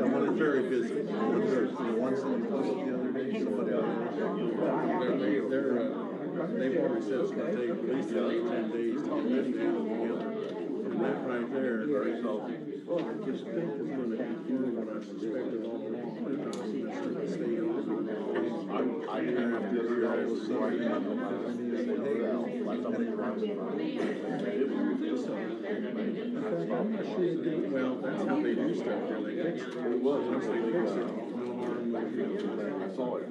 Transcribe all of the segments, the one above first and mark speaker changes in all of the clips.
Speaker 1: When it's very busy. Once the other day, somebody
Speaker 2: they've already said it's going to take at least 10 days to get that together. And that right there, just think is going to confirm what I suspected all along. The state well, that's how they do stuff. They fix it. Once they fix it, no harm, no foul.
Speaker 3: I saw it.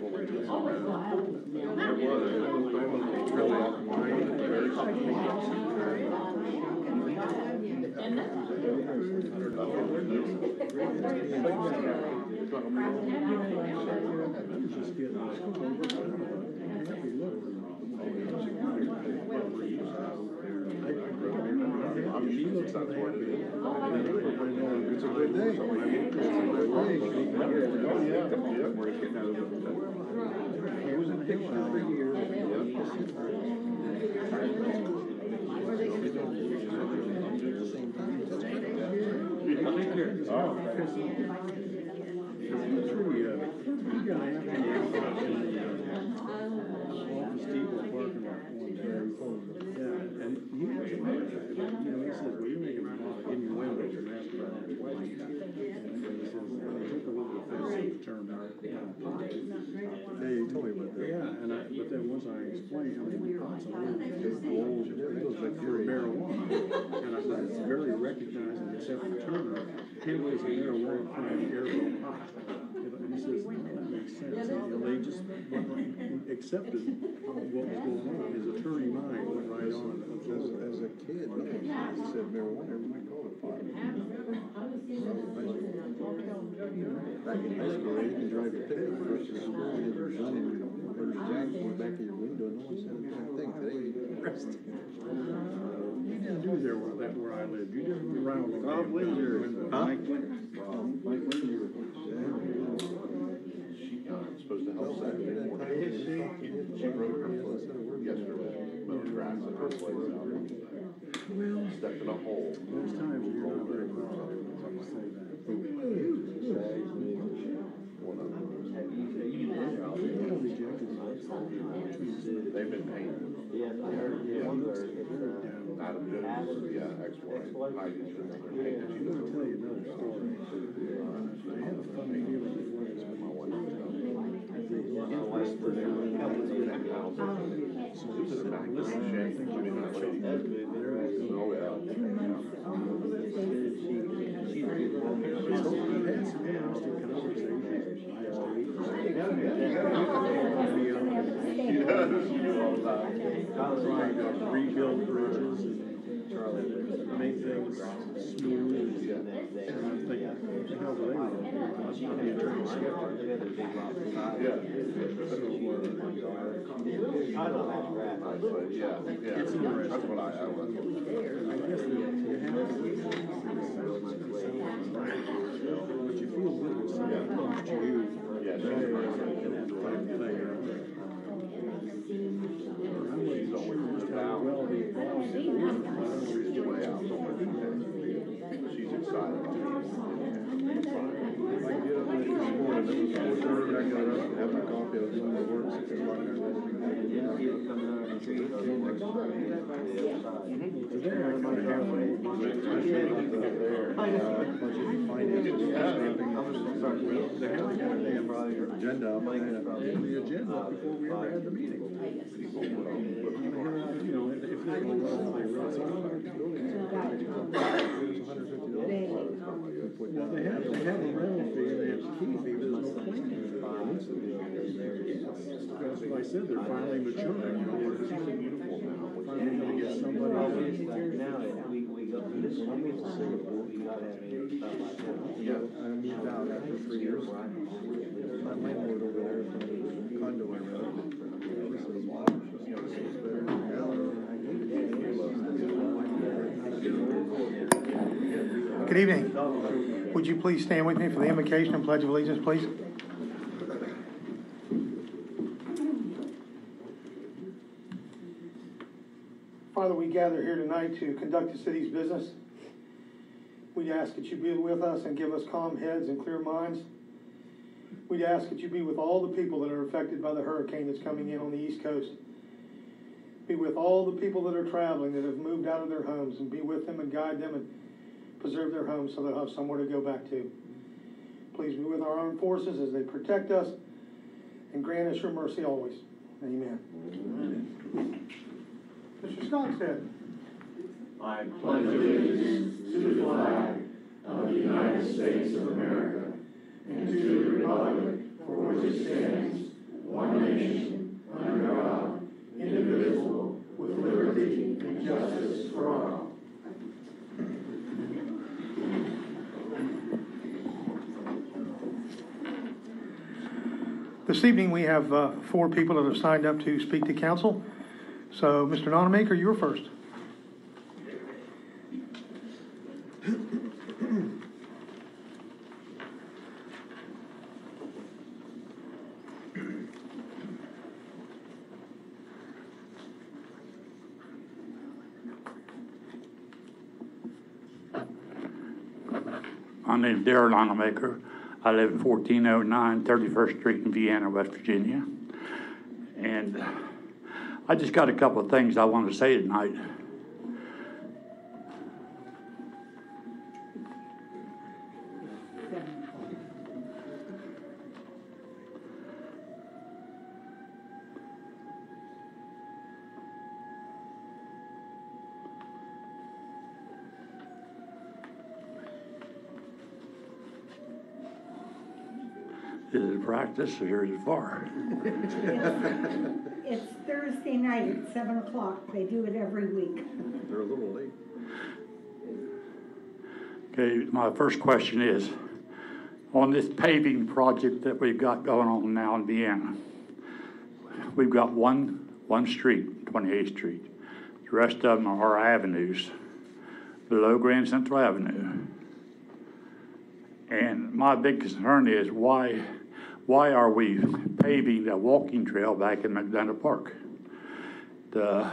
Speaker 1: It's a good day. It was a picture for years. Yeah, you told me about that.
Speaker 2: Yeah, but then once I explained, I mean, marijuana, and I said it's very recognized and accepted term. Hemp is a marijuana plant, airborne pot. And he says, that makes sense. They just accepted what was going on. His attorney mind went right on.
Speaker 1: As a kid, he said marijuana, everybody called it pot. Back in high school, you can drive your pickup across the school and you're done and there's Jack going back in your window and no one said a damn thing. Today you're arrested.
Speaker 2: You didn't do there where I lived. You didn't run around on
Speaker 1: Rob Windsor.
Speaker 2: Mike
Speaker 1: Mike Windsor.
Speaker 3: She's supposed to help Saturday morning. She broke her foot yesterday. Mowing grass at her place out.
Speaker 2: Well,
Speaker 3: stepped in a hole.
Speaker 2: There's times you're not very proud. I'll say that.
Speaker 3: They've been painted. Adam Jones, ex-wife. I just painted. She doesn't
Speaker 2: tell you another story. I had a funny feeling before this with my wife. Trying to rebuild bridges and make things smooth. And I'm thinking, how do they work? I'll be a trained skeptic. It's interesting.
Speaker 3: That's what I was.
Speaker 2: I guess that you have but you feel good when somebody comes to you.
Speaker 3: Yeah,
Speaker 2: And that type of thing. I wasn't sure just how well they evolved.
Speaker 3: She's excited.
Speaker 1: I get up this morning, it was 4:30, I got up and had my coffee, I was doing my work, 6 o'clock, and I read
Speaker 2: Today I kind of have a
Speaker 1: agenda up there.
Speaker 2: the agenda before we ever had the meeting. You know, if they go well, they really well, they have a rental fee and they have a key fee, but there's no cleaning fee. That's what I said, they're finally maturing, you know, we're finally going to get somebody.
Speaker 1: I moved out after 3 years. My landlord over there from the condo I rented.
Speaker 4: Good evening. Would you please stand with me for the invocation and pledge of allegiance, please? Father, we gather here tonight to conduct the city's business. We ask that you be with us and give us calm heads and clear minds. We ask that you be with all the people that are affected by the hurricane that's coming in on the East Coast. Be with all the people that are traveling, that have moved out of their homes, and be with them and guide them and preserve their homes so they'll have somewhere to go back to. Please be with our armed forces as they protect us, and grant us your mercy always. Amen. Mr. Stockstead.
Speaker 5: I pledge allegiance to the flag of the United States of America and to the republic for which it stands, one nation, under God, indivisible, with liberty and justice for all.
Speaker 4: This evening we have 4 people that have signed up to speak to council. So, Mr. Nonamaker, you're first.
Speaker 6: My name is Darrell Nonamaker. I live at 1409 31st Street in Vienna, West Virginia. And I just got a couple of things I want to say tonight. Is it practice or is it far?
Speaker 7: It's Thursday night at 7 o'clock. They do it every week.
Speaker 1: They're a little late.
Speaker 6: Okay, my first question is, on this paving project that we've got going on now in Vienna, we've got one street, 28th Street. The rest of them are avenues below Grand Central Avenue. And my big concern is why are we paving the walking trail back in McDonough Park? The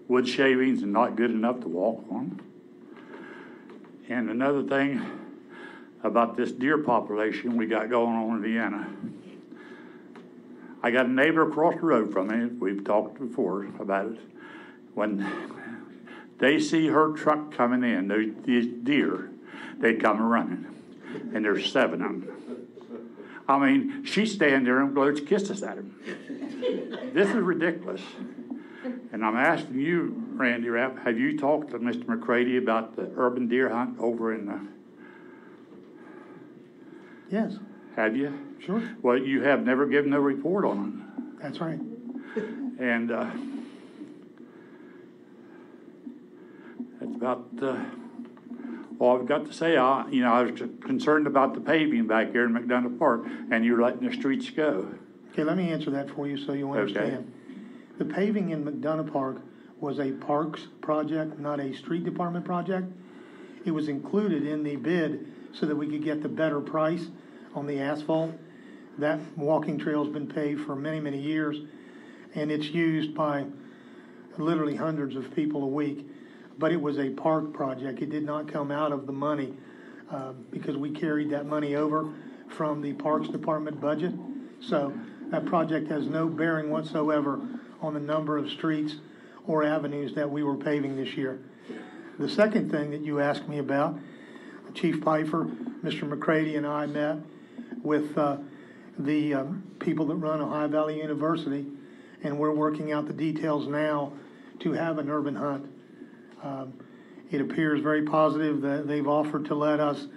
Speaker 6: wood shavings are not good enough to walk on. And another thing about this deer population we got going on in Vienna. I got a neighbor across the road from me, we've talked before about it. When they see her truck coming in, these deer, they come running. And there's 7 of them. I mean, she's standing there and blows kisses at him. This is ridiculous. And I'm asking you, Randy Rapp, have you talked to Mr. McCready about the urban deer hunt over in the...
Speaker 4: Yes.
Speaker 6: Have you?
Speaker 4: Sure.
Speaker 6: Well, you have never given a report on it.
Speaker 4: That's right.
Speaker 6: And that's about all I've got to say. I was concerned about the paving back here in McDonough Park, and you're letting the streets go.
Speaker 4: Okay, let me answer that for you so you understand.
Speaker 6: Okay.
Speaker 4: The paving in McDonough Park was a parks project, not a street department project. It was included in the bid so that we could get the better price on the asphalt. That walking trail's been paved for many, many years, and it's used by literally hundreds of people a week. But it was a park project. It did not come out of the money because we carried that money over from the Parks Department budget. So that project has no bearing whatsoever on the number of streets or avenues that we were paving this year. The second thing that you asked me about, Chief Pfeiffer, Mr. McCready, and I met with the people that run Ohio Valley University, and we're working out the details now to have an urban hunt. It appears very positive that they've offered to let us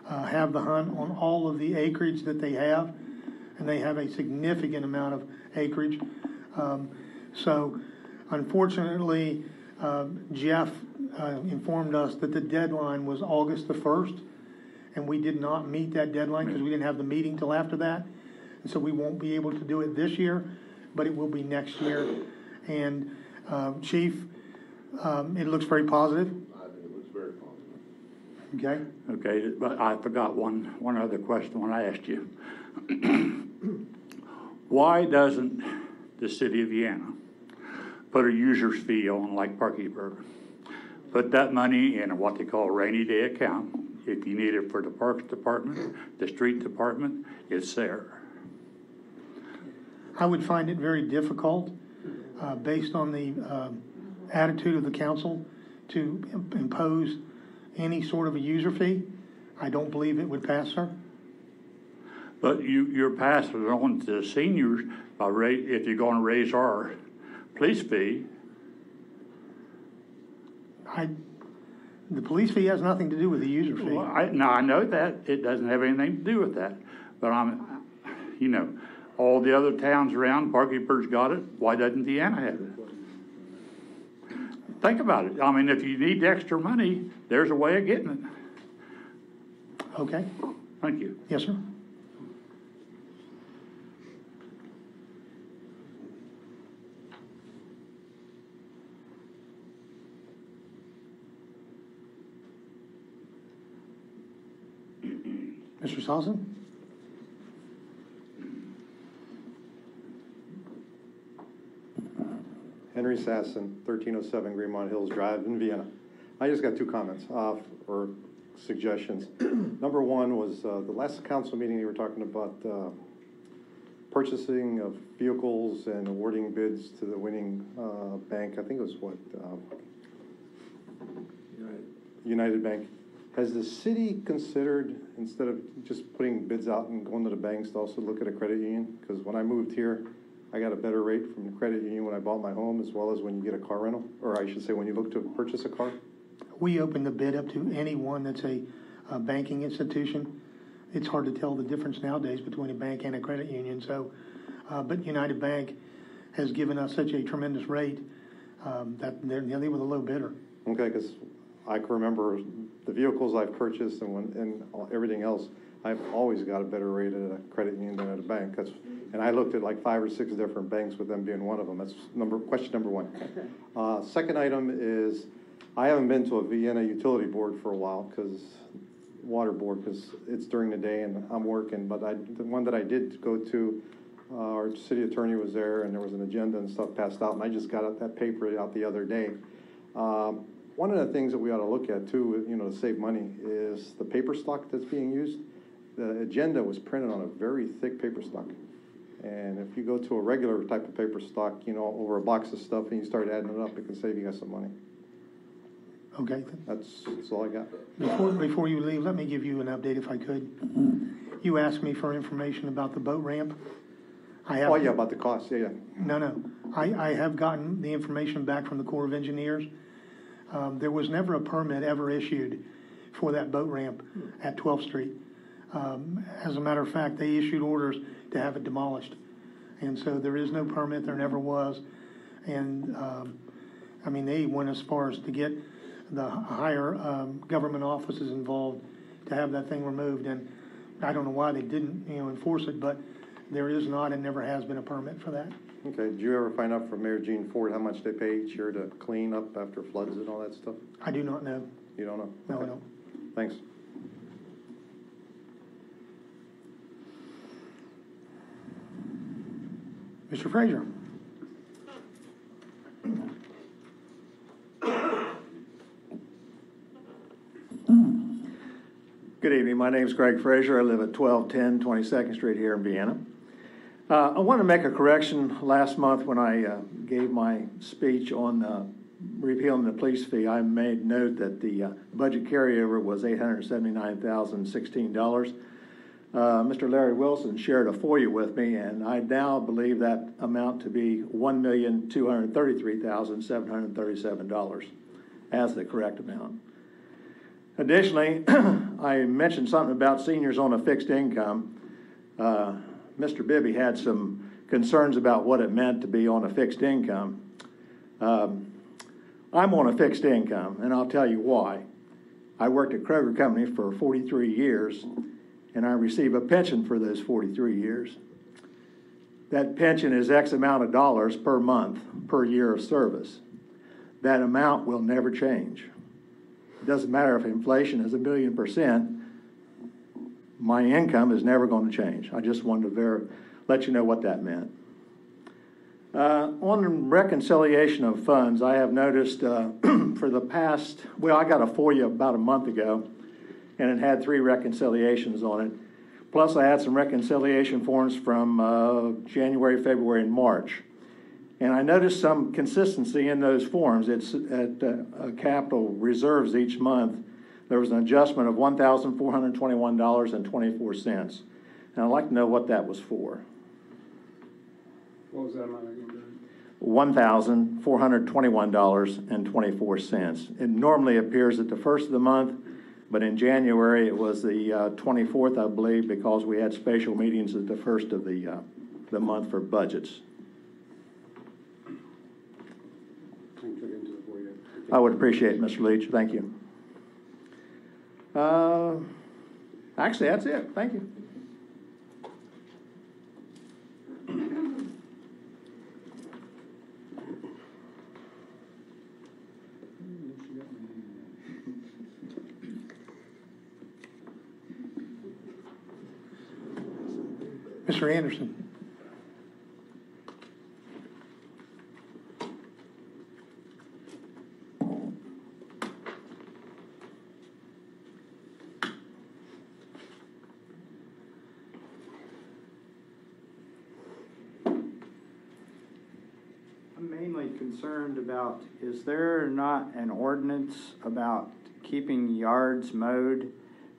Speaker 4: have the hunt on all of the acreage that they have, and they have a significant amount of acreage. So unfortunately, Jeff informed us that the deadline was August the 1st, and we did not meet that deadline because we didn't have the meeting till after that. And so we won't be able to do it this year, but it will be next year. And Chief, it looks very positive.
Speaker 3: I think it looks very positive.
Speaker 4: Okay.
Speaker 6: Okay, but I forgot one other question when I asked you. Why doesn't the city of Vienna put a user's fee on like Parkersburg. Put that money in what they call a rainy day account. If you need it for the Parks Department, the Street Department, it's there.
Speaker 4: I would find it very difficult, based on the attitude of the council, to impose any sort of a user fee. I don't believe it would pass, sir.
Speaker 6: But you're passing it on to the seniors by if you're going to raise our police fee.
Speaker 4: The police fee has nothing to do with the user fee.
Speaker 6: Well, I know that. It doesn't have anything to do with that. But all the other towns around, Parkersburg's got it. Why doesn't Vienna have it? Think about it. I mean, if you need extra money, there's a way of getting it.
Speaker 4: Okay.
Speaker 6: Thank you.
Speaker 4: Yes, sir. Mr. Salson?
Speaker 8: Henry Sasson, 1307 Greenmont Hills Drive in Vienna. I just got two comments or suggestions. Number one was the last council meeting you were talking about purchasing of vehicles and awarding bids to the winning bank. I think it was United Bank. Has the city considered, instead of just putting bids out and going to the banks, to also look at a credit union? Because when I moved here, I got a better rate from the credit union when I bought my home, as well as when you get a car rental, or I should say when you look to purchase a car.
Speaker 4: We open the bid up to anyone that's a banking institution. It's hard to tell the difference nowadays between a bank and a credit union. So, but United Bank has given us such a tremendous rate that they were the low bidder.
Speaker 8: Okay, because I can remember the vehicles I've purchased and everything else, I've always got a better rate at a credit union than at a bank. And I looked at like 5 or 6 different banks, with them being one of them. That's question number one. Second item is, I haven't been to a Vienna utility board for a while, water board, because it's during the day and I'm working. But the one that I did go to, our city attorney was there, and there was an agenda and stuff passed out, and I just got that paper out the other day. One of the things that we ought to look at too, to save money, is the paper stock that's being used. The agenda was printed on a very thick paper stock. And if you go to a regular type of paper stock, over a box of stuff, and you start adding it up, it can save you guys some money.
Speaker 4: Okay.
Speaker 8: That's all I got.
Speaker 4: Before you leave, let me give you an update if I could. You asked me for information about the boat ramp.
Speaker 8: Oh, yeah, about the cost, yeah.
Speaker 4: No. I have gotten the information back from the Corps of Engineers. There was never a permit ever issued for that boat ramp at 12th Street. As a matter of fact, they issued orders to have it demolished. And so there is no permit, there never was. And, they went as far as to get the higher government offices involved to have that thing removed. And I don't know why they didn't, enforce it, but there is not and never has been a permit for that.
Speaker 8: Okay, did you ever find out from Mayor Gene Ford how much they pay each year to clean up after floods and all that stuff?
Speaker 4: I do not know.
Speaker 8: You don't know?
Speaker 4: No,
Speaker 8: okay.
Speaker 4: I don't.
Speaker 8: Thanks.
Speaker 4: Mr. Frazier.
Speaker 9: Good evening. My name is Greg Frazier. I live at 1210 22nd Street here in Vienna. I want to make a correction. Last month when I gave my speech on repealing the police fee, I made note that the budget carryover was $879,016. Mr. Larry Wilson shared a FOIA with me, and I now believe that amount to be $1,233,737 as the correct amount. Additionally, I mentioned something about seniors on a fixed income. Mr. Bibby had some concerns about what it meant to be on a fixed income. I'm on a fixed income, and I'll tell you why. I worked at Kroger Company for 43 years, and I receive a pension for those 43 years. That pension is X amount of dollars per month, per year of service. That amount will never change. It doesn't matter if inflation is 1,000,000%, my income is never going to change. I just wanted to let you know what that meant. On reconciliation of funds, I have noticed for the past, well, I got a FOIA about a month ago, and it had 3 reconciliations on it. Plus, I had some reconciliation forms from January, February, and March. And I noticed some consistency in those forms. It's at capital reserves each month. There was an adjustment of $1,421.24. And I'd like to know what that was for.
Speaker 2: What was that line again?
Speaker 9: $1,421.24. It normally appears at the first of the month, but in January it was the 24th, I believe, because we had special meetings at the first of the month for budgets. I would appreciate it, Mr. Leach. Thank you. Actually, that's it. Thank you.
Speaker 4: Mr. Anderson.
Speaker 10: I'm mainly concerned about, is there not an ordinance about keeping yards mowed?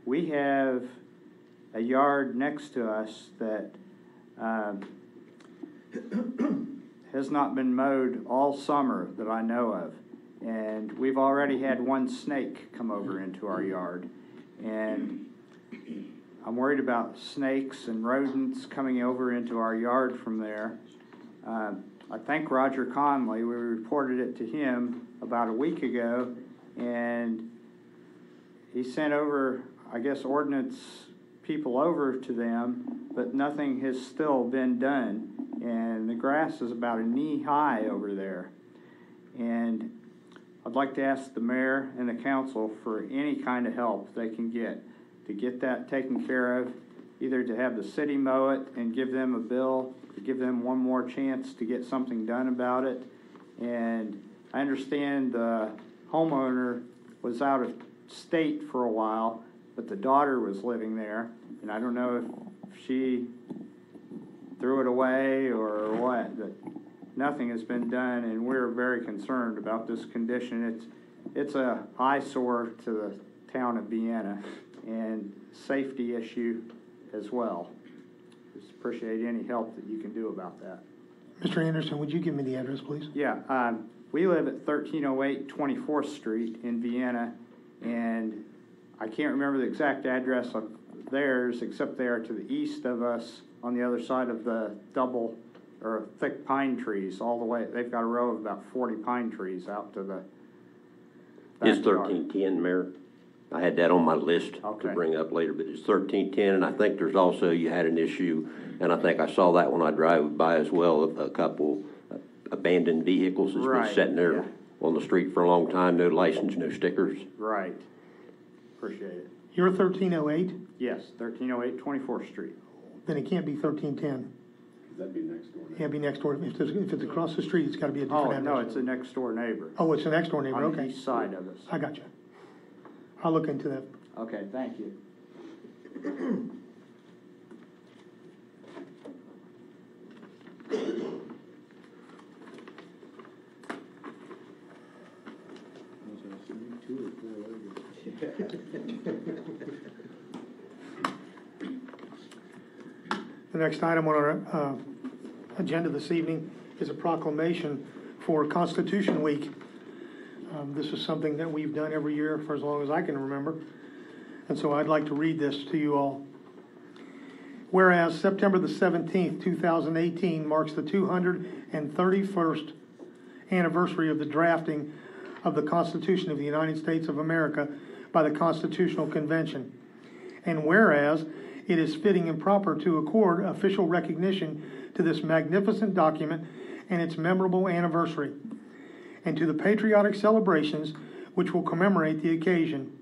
Speaker 10: We have a yard next to us that has not been mowed all summer that I know of. And we've already had one snake come over into our yard. And I'm worried about snakes and rodents coming over into our yard from there. I thank Roger Conley. We reported it to him about a week ago, and he sent over, I guess, ordinance people over to them, but nothing has still been done. And the grass is about a knee high over there. And I'd like to ask the mayor and the council for any kind of help they can get to get that taken care of, either to have the city mow it and give them a bill, to give them one more chance to get something done about it. And I understand the homeowner was out of state for a while, but the daughter was living there, and I don't know if she threw it away or what, but nothing has been done, and we're very concerned about this condition. It's a eyesore to the town of Vienna, and safety issue as well. Just appreciate any help that you can do about that.
Speaker 4: Mr. Anderson, would you give me the address, please?
Speaker 10: Yeah, we live at 1308 24th Street in Vienna, and I can't remember the exact address of theirs, except they are to the east of us on the other side of the double or thick pine trees all the way. They've got a row of about 40 pine trees out to the
Speaker 11: It's
Speaker 10: backyard.
Speaker 11: 1310, Mayor. I had that on my list
Speaker 10: Okay.
Speaker 11: to bring up later, but it's 1310, and I think there's also, you had an issue, and I think I saw that when I drive by as well, a couple abandoned vehicles that's
Speaker 10: Right,
Speaker 11: been sitting there
Speaker 10: yeah.
Speaker 11: on the street for a long time, no license, no stickers.
Speaker 10: Right. Appreciate it.
Speaker 4: You're 1308?
Speaker 10: Yes, 1308 24th Street.
Speaker 4: Then it can't be 1310.
Speaker 2: That'd be next door.
Speaker 4: It can't be next door. If it's across the street, it's got to be a different
Speaker 10: Oh,
Speaker 4: address.
Speaker 10: no, it's a next door neighbor.
Speaker 4: Oh, it's a next door neighbor,
Speaker 10: On the
Speaker 4: okay.
Speaker 10: east side of us.
Speaker 4: I got you. I'll look into that.
Speaker 10: Okay, thank you.
Speaker 4: The next item on our agenda this evening is a proclamation for Constitution Week. This is something that we've done every year for as long as I can remember. And so I'd like to read this to you all. Whereas September the 17th, 2018 marks the 231st anniversary of the drafting of the Constitution of the United States of America by the Constitutional Convention. And whereas it is fitting and proper to accord official recognition to this magnificent document and its memorable anniversary, and to the patriotic celebrations which will commemorate the occasion.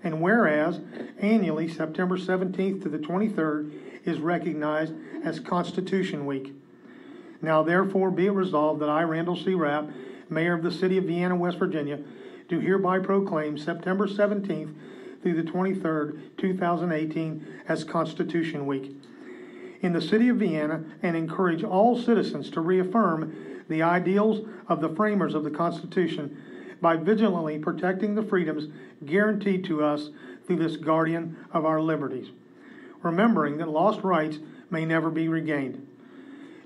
Speaker 4: And whereas annually September 17th to the 23rd is recognized as Constitution Week. Now therefore be it resolved that I, Randall C. Rapp, Mayor of the City of Vienna, West Virginia, do hereby proclaim September 17th through the 23rd, 2018 as Constitution Week in the City of Vienna, and encourage all citizens to reaffirm the ideals of the framers of the Constitution by vigilantly protecting the freedoms guaranteed to us through this guardian of our liberties, remembering that lost rights may never be regained.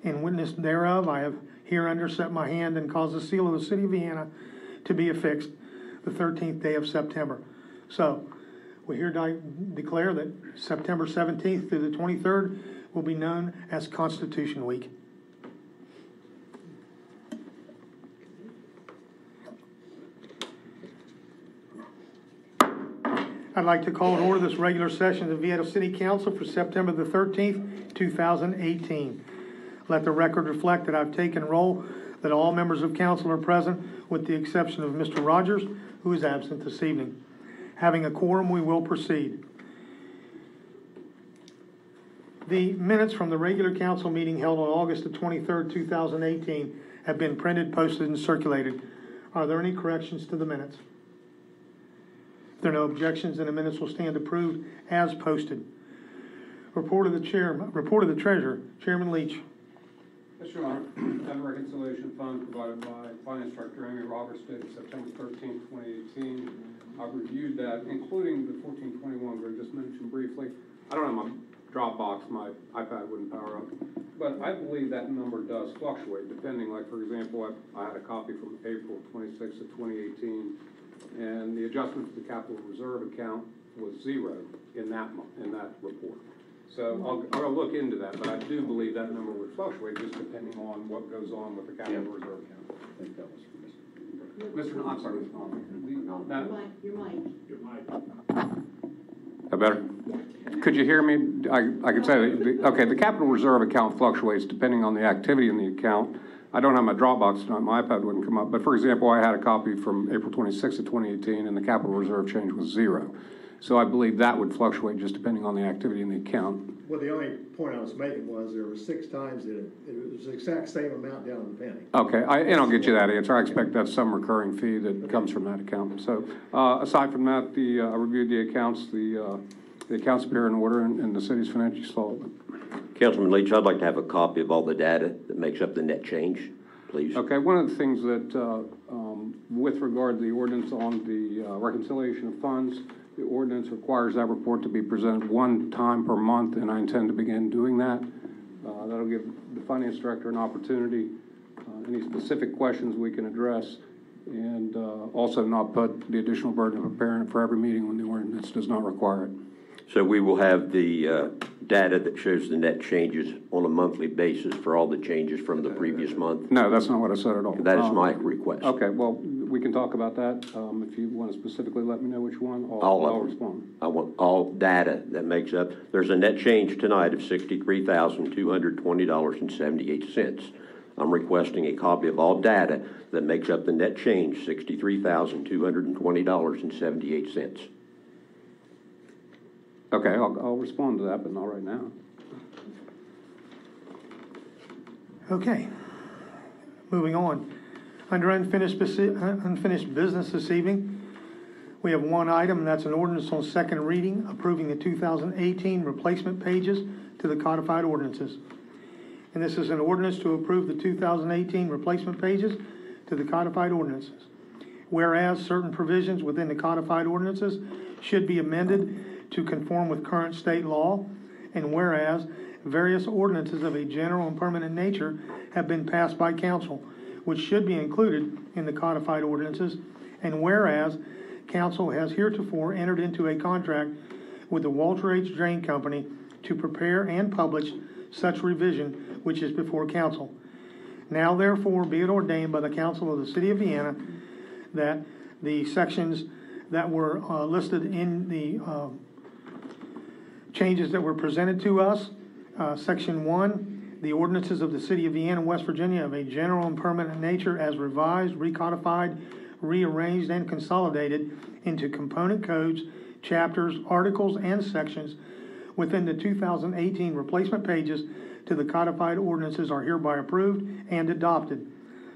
Speaker 4: In witness thereof, I have hereunder set my hand and caused the seal of the City of Vienna to be affixed the 13th day of September. So, we hereby declare that September 17th through the 23rd will be known as Constitution Week. I'd like to call to order this regular session of the Vienna City Council for September the 13th, 2018. Let the record reflect that I've taken roll, that all members of council are present, with the exception of Mr. Rogers, who is absent this evening. Having a quorum, we will proceed. The minutes from the regular council meeting held on August the 23rd, 2018 have been printed, posted, and circulated. Are there any corrections to the minutes? If there are no objections, then the minutes will stand approved as posted. Report of the treasurer, Chairman Leach.
Speaker 12: Yes, Your Honor. That reconciliation fund provided by Finance Director Amy Roberts dated September 13, 2018. I've reviewed that, including the 1421 we just mentioned briefly. I don't have my Dropbox, my iPad wouldn't power up, but I believe that number does fluctuate depending, like for example, I had a copy from April 26th of 2018, and the adjustment to the capital reserve account was zero in that report. So I'll look into that, but I do believe that number would fluctuate just depending on what goes on with the capital reserve account. I think that was Mr. I'm sorry, Mr. Mike. Better? Could you hear me? I could say, okay, the capital reserve account fluctuates depending on the activity in the account. I don't have my Dropbox tonight, my iPad wouldn't come up, but for example, I had a copy from April 26th of 2018 and the capital reserve change was zero. So I believe that would fluctuate just depending on the activity in the account.
Speaker 9: Well, the only point I was making was there were 6 times that it was the exact same amount down to the penny.
Speaker 12: Okay, and I'll get you that answer. I expect that's some recurring fee that comes from that account. So aside from that, I reviewed the accounts, the accounts appear in order and the city's financially solid.
Speaker 11: Councilman Leach, I'd like to have a copy of all the data that makes up the net change, please.
Speaker 12: Okay, one of the things that, with regard to the ordinance on the reconciliation of funds, the ordinance requires that report to be presented 1 time per month, and I intend to begin doing that. That'll give the finance director an opportunity, any specific questions we can address, and also not put the additional burden of preparing it for every meeting when the ordinance does not require it.
Speaker 11: So we will have the data that shows the net changes on a monthly basis for all the changes from the previous month?
Speaker 12: No, that's not what I said at all.
Speaker 11: That is my request.
Speaker 12: Okay, well, we can talk about that. If you want to specifically let me know which one, I'll respond.
Speaker 11: I want all data that makes up. There's a net change tonight of $63,220.78. I'm requesting a copy of all data that makes up the net change, $63,220.78.
Speaker 12: Okay, I'll respond to that, but not right now.
Speaker 4: Okay, moving on. Under unfinished business this evening, we have one item, and that's an ordinance on second reading approving the 2018 replacement pages to the codified ordinances. And this is an ordinance to approve the 2018 replacement pages to the codified ordinances. Whereas certain provisions within the codified ordinances should be amended to conform with current state law, and whereas various ordinances of a general and permanent nature have been passed by council, which should be included in the codified ordinances, and whereas council has heretofore entered into a contract with the Walter H. Drain Company to prepare and publish such revision which is before council. Now therefore be it ordained by the council of the city of Vienna that the sections that were listed in the changes that were presented to us, section 1, the ordinances of the city of Vienna, West Virginia of a general and permanent nature as revised, recodified, rearranged, and consolidated into component codes, chapters, articles, and sections within the 2018 replacement pages to the codified ordinances are hereby approved and adopted.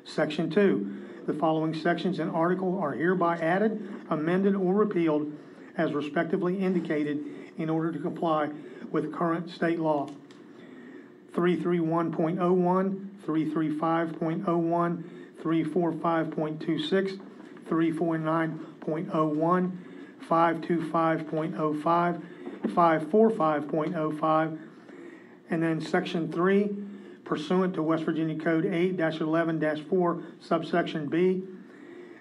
Speaker 4: Section 2, the following sections and article are hereby added, amended, or repealed as respectively indicated in order to comply with current state law. 331.01, 335.01, 345.26, 349.01, 525.05, 545.05, and then Section 3, pursuant to West Virginia Code 8-11-4, subsection B,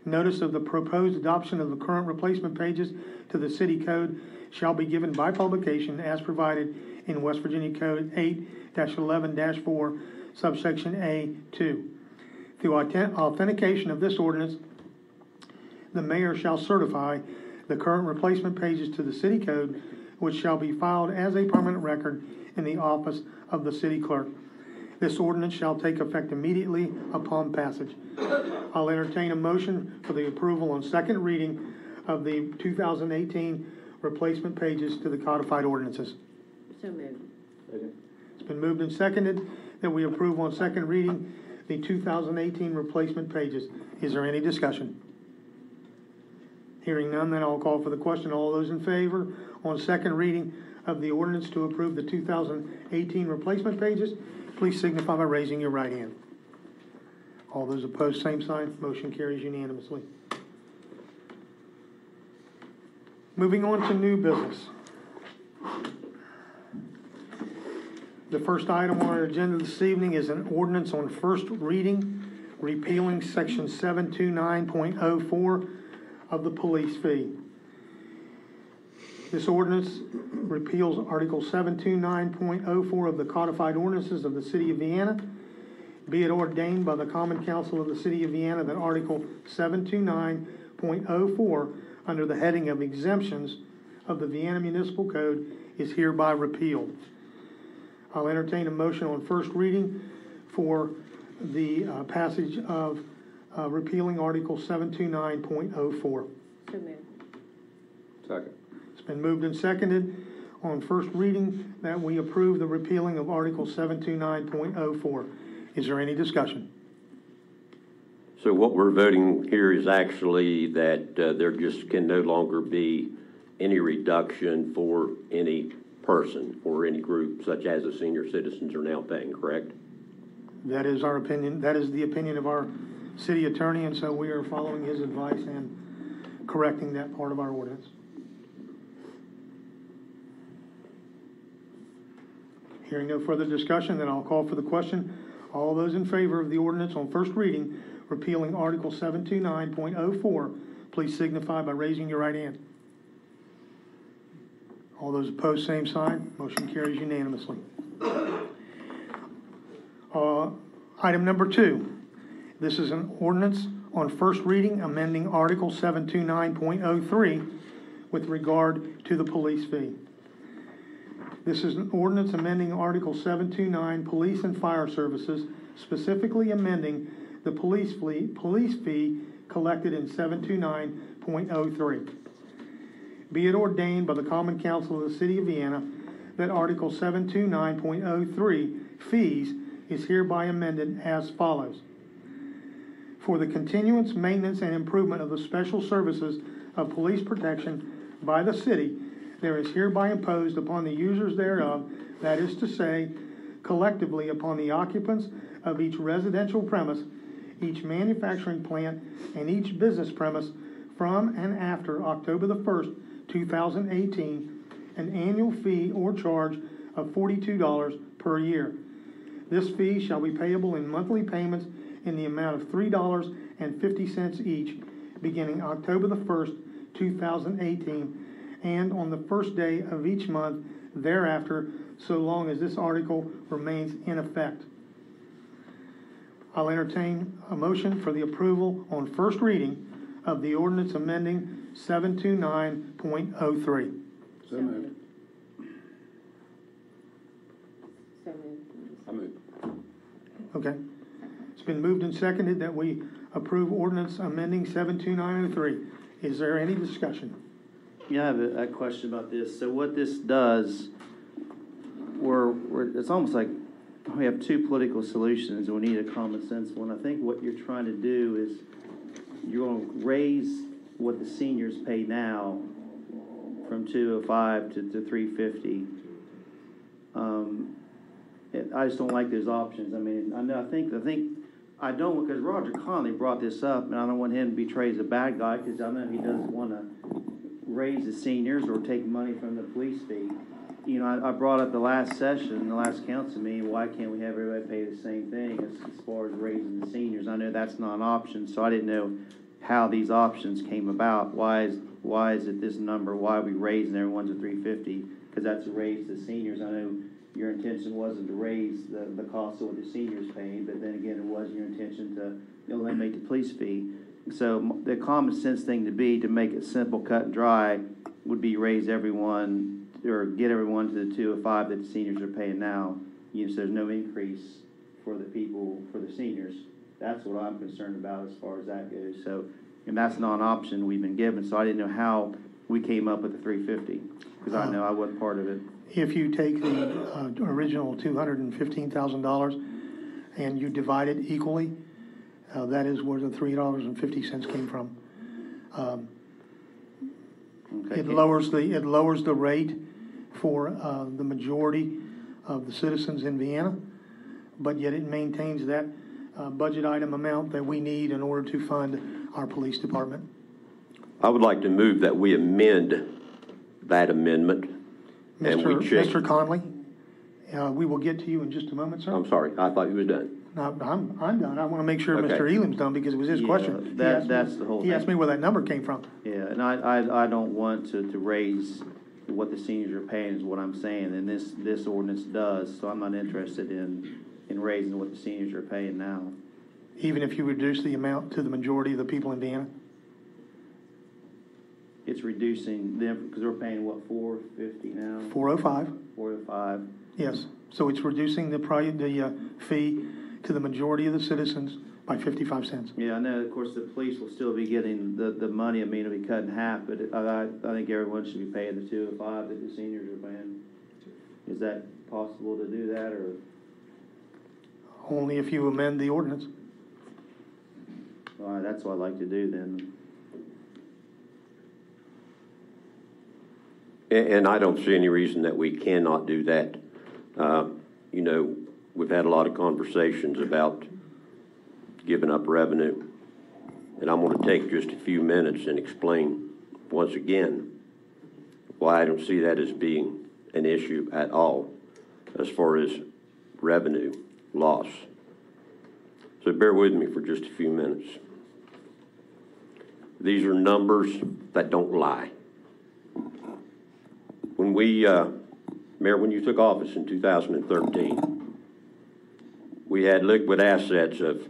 Speaker 4: notice of the proposed adoption of the current replacement pages to the city code shall be given by publication as provided in West Virginia Code 8-11-4, subsection A2. Through authentication of this ordinance, the mayor shall certify the current replacement pages to the city code, which shall be filed as a permanent record in the office of the city clerk. This ordinance shall take effect immediately upon passage. I'll entertain a motion for the approval on second reading of the 2018 replacement pages to the codified ordinances.
Speaker 13: So moved.
Speaker 4: It's been moved and seconded that we approve on second reading the 2018 replacement pages. Is there any discussion? Hearing none, then I'll call for the question. All those in favor on second reading of the ordinance to approve the 2018 replacement pages, please signify by raising your right hand. All those opposed, same sign. Motion carries unanimously. Moving on to new business. The first item on our agenda this evening is an ordinance on first reading, repealing section 729.04 of the police fee. This ordinance repeals Article 729.04 of the codified ordinances of the City of Vienna. Be it ordained by the Common Council of the City of Vienna that Article 729.04, under the heading of exemptions of the Vienna Municipal Code, is hereby repealed. I'll entertain a motion on first reading for the passage of repealing Article 729.04.
Speaker 13: So moved.
Speaker 3: Second.
Speaker 4: It's been moved and seconded on first reading that we approve the repealing of Article 729.04. Is there any discussion?
Speaker 11: So what we're voting here is actually that there just can no longer be any reduction for any person or any group such as the senior citizens are now paying, correct?
Speaker 4: That is our opinion. That is the opinion of our city attorney, and so we are following his advice and correcting that part of our ordinance. Hearing no further discussion, then I'll call for the question. All those in favor of the ordinance on first reading, repealing Article 729.04, please signify by raising your right hand. All those opposed, same sign. Motion carries unanimously. Item number 2. This is an ordinance on first reading, amending Article 729.03 with regard to the police fee. This is an ordinance amending Article 729, Police and Fire Services, specifically amending the police fee collected in 729.03. Be it ordained by the Common Council of the City of Vienna that Article 729.03, fees, is hereby amended as follows. For the continuance, maintenance, and improvement of the special services of police protection by the city, there is hereby imposed upon the users thereof, that is to say, collectively upon the occupants of each residential premise, each manufacturing plant, and each business premise from and after October the 1st, 2018, an annual fee or charge of $42 per year. This fee shall be payable in monthly payments in the amount of $3.50 each, beginning October the 1st, 2018, and on the first day of each month thereafter, so long as this article remains in effect. I'll entertain a motion for the approval on first reading of the ordinance amending 729.03.
Speaker 3: So moved.
Speaker 13: So moved.
Speaker 3: I move.
Speaker 4: Okay. It's been moved and seconded that we approve ordinance amending 72903. Is there any discussion?
Speaker 14: Yeah, I have a question about this. So what this does, it's almost like we have two political solutions, and we need a common sense one. I think what you're trying to do is you're going to raise what the seniors pay now from $205 to $350. I just don't like those options. I mean, I don't, because Roger Conley brought this up, and I don't want him to be portrayed as a bad guy, because I know he doesn't want to raise the seniors or take money from the police fee. You know, I brought up the last session, the last council meeting, why can't we have everybody pay the same thing as far as raising the seniors? I know that's not an option, so I didn't know how these options came about. Why is it this number? Why are we raising everyone to $350? Because that's a raise to seniors. I know your intention wasn't to raise the cost of what the seniors paying, but then again, it was your intention to eliminate the police fee. So the common sense thing to make it simple, cut and dry, would be raise everyone or get everyone to the 205 that the seniors are paying now. You know, so there's no increase for the people, for the seniors. That's what I'm concerned about as far as that goes. So, and that's not an option we've been given. So I didn't know how we came up with the 350 because I know I wasn't part of it.
Speaker 4: If you take the original $215,000 and you divide it equally, that is where the $3.50 came from.
Speaker 14: Okay.
Speaker 4: It lowers the rate for the majority of the citizens in Vienna, but yet it maintains that budget item amount that we need in order to fund our police department.
Speaker 11: I would like to move that we amend that amendment.
Speaker 4: Mr. Conley, we will get to you in just a moment, sir.
Speaker 11: I'm sorry, I thought you were done.
Speaker 4: No, I'm done. I want to make sure
Speaker 11: Okay.
Speaker 4: Mr. Elam's done because it was his question.
Speaker 14: That's the whole thing.
Speaker 4: He asked me where that number came from.
Speaker 14: Yeah, and I don't want to raise what the seniors are paying is what I'm saying, and this ordinance does, so I'm not interested in raising what the seniors are paying now.
Speaker 4: Even if you reduce the amount to the majority of the people in Vienna?
Speaker 14: It's reducing them, because they're paying, what, $450 now?
Speaker 4: $405.
Speaker 14: $405.
Speaker 4: Yes. So it's reducing the fee to the majority of the citizens by 55 cents.
Speaker 14: Yeah, I know, of course, the police will still be getting the money. I mean, it'll be cut in half, but I think everyone should be paying the $205 that the seniors are paying. Is that possible to do that, or?
Speaker 4: Only if you amend the ordinance.
Speaker 14: All right, that's what I'd like to do then.
Speaker 11: And I don't see any reason that we cannot do that. You know, we've had a lot of conversations about giving up revenue. And I'm going to take just a few minutes and explain once again why I don't see that as being an issue at all as far as revenue loss. So bear with me for just a few minutes. These are numbers that don't lie. When we, Mayor, when you took office in 2013, we had liquid assets of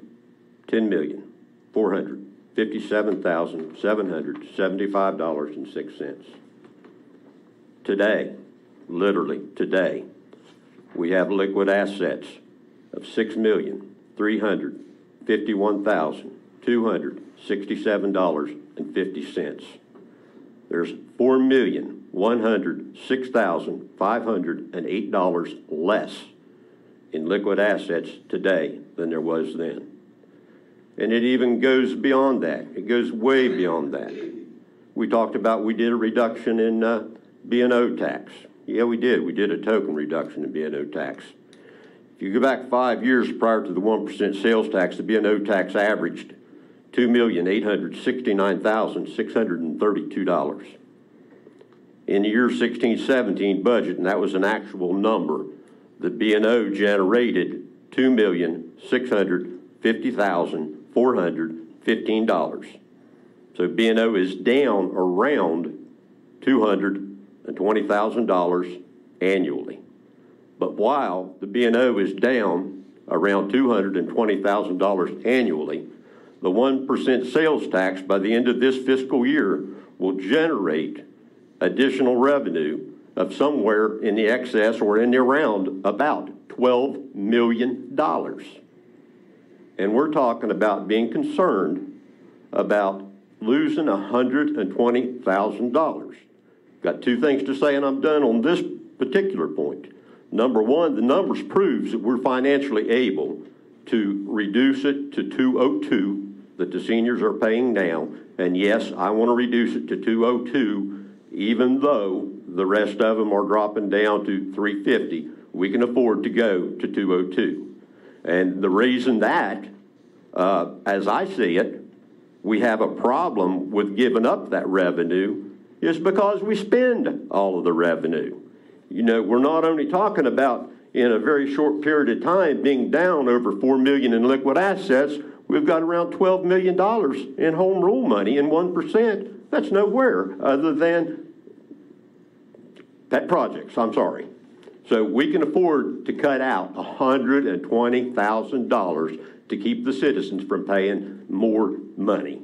Speaker 11: $10,457,775.06. Today, literally today, we have liquid assets of $6,351,267.50. There's $4,106,508 less in liquid assets today than there was then. And it even goes beyond that. It goes way beyond that. We talked about, we did a reduction in B&O tax. Yeah, we did. We did a token reduction in B&O tax. If you go back 5 years prior to the 1% sales tax, the B&O tax averaged $2,869,632. In the year 16-17 budget, and that was an actual number, the B&O generated $2,650,415. So B&O is down around $220,000 annually. But while the B&O is down around $220,000 annually, the 1% sales tax by the end of this fiscal year will generate additional revenue of somewhere in the excess or in the around about $12 million. And we're talking about being concerned about losing $120,000. Got two things to say and I'm done on this particular point. Number one, the numbers proves that we're financially able to reduce it to 202 that the seniors are paying now. And yes, I want to reduce it to 202, even though the rest of them are dropping down to 350. We can afford to go to 202. And the reason that, as I see it, we have a problem with giving up that revenue is because we spend all of the revenue. You know, we're not only talking about in a very short period of time being down over $4 million in liquid assets, we've got around $12 million in home rule money, and 1%, that's nowhere other than pet projects, I'm sorry. So we can afford to cut out $120,000 to keep the citizens from paying more money.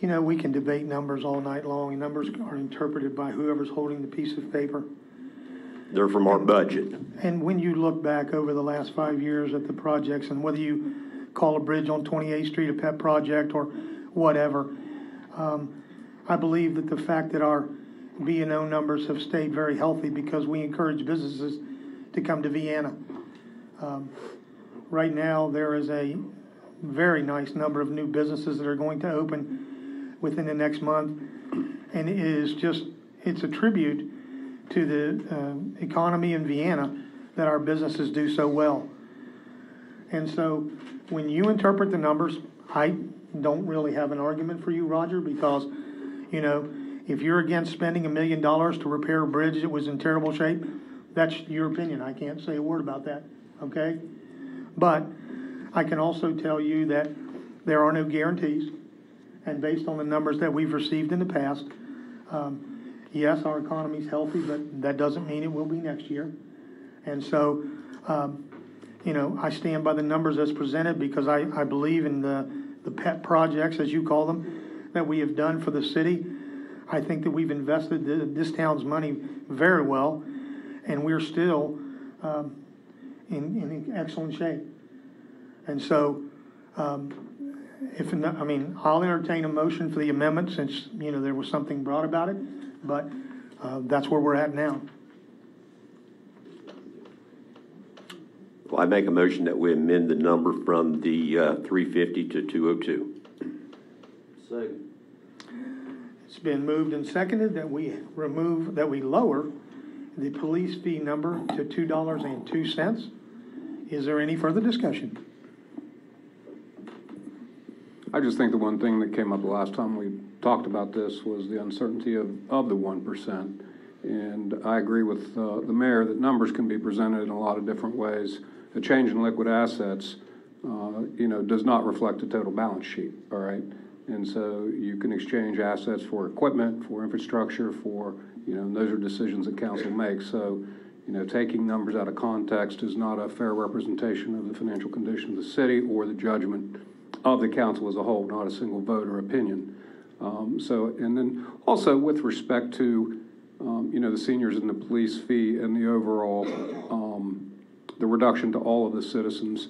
Speaker 4: You know, we can debate numbers all night long, and numbers are interpreted by whoever's holding the piece of paper.
Speaker 11: They're from our budget.
Speaker 4: And when you look back over the last 5 years at the projects, and whether you call a bridge on 28th Street a pet project or whatever, I believe that the fact that our B&O numbers have stayed very healthy because we encourage businesses to come to Vienna. Right now, there is a very nice number of new businesses that are going to open within the next month, and it's a tribute to the economy in Vienna that our businesses do so well. And so when you interpret the numbers, I don't really have an argument for you, Roger, because, you know, if you're against spending $1 million to repair a bridge that was in terrible shape, that's your opinion. I can't say a word about that, okay? But I can also tell you that there are no guarantees, and based on the numbers that we've received in the past, yes, our economy's healthy, but that doesn't mean it will be next year. And so, you know, I stand by the numbers as presented because I believe in the pet projects, as you call them, that we have done for the city. I think that we've invested this town's money very well, and we're still in excellent shape. And so, I'll entertain a motion for the amendment since, you know, there was something brought about it, but that's where we're at now.
Speaker 11: Well, I make a motion that we amend the number from the 350 to 202.
Speaker 14: Second.
Speaker 4: It's been moved and seconded that we lower the police fee number to $2.02. Is there any further discussion?
Speaker 12: I just think the one thing that came up the last time we talked about this was the uncertainty of the 1%. And I agree with the mayor that numbers can be presented in a lot of different ways. A change in liquid assets, you know, does not reflect a total balance sheet, all right? And so you can exchange assets for equipment, for infrastructure, for, you know, and those are decisions that council makes. So, you know, taking numbers out of context is not a fair representation of the financial condition of the city or the judgment of the council as a whole, not a single vote or opinion. And then also with respect to, you know, the seniors and the police fee and the overall, the reduction to all of the citizens,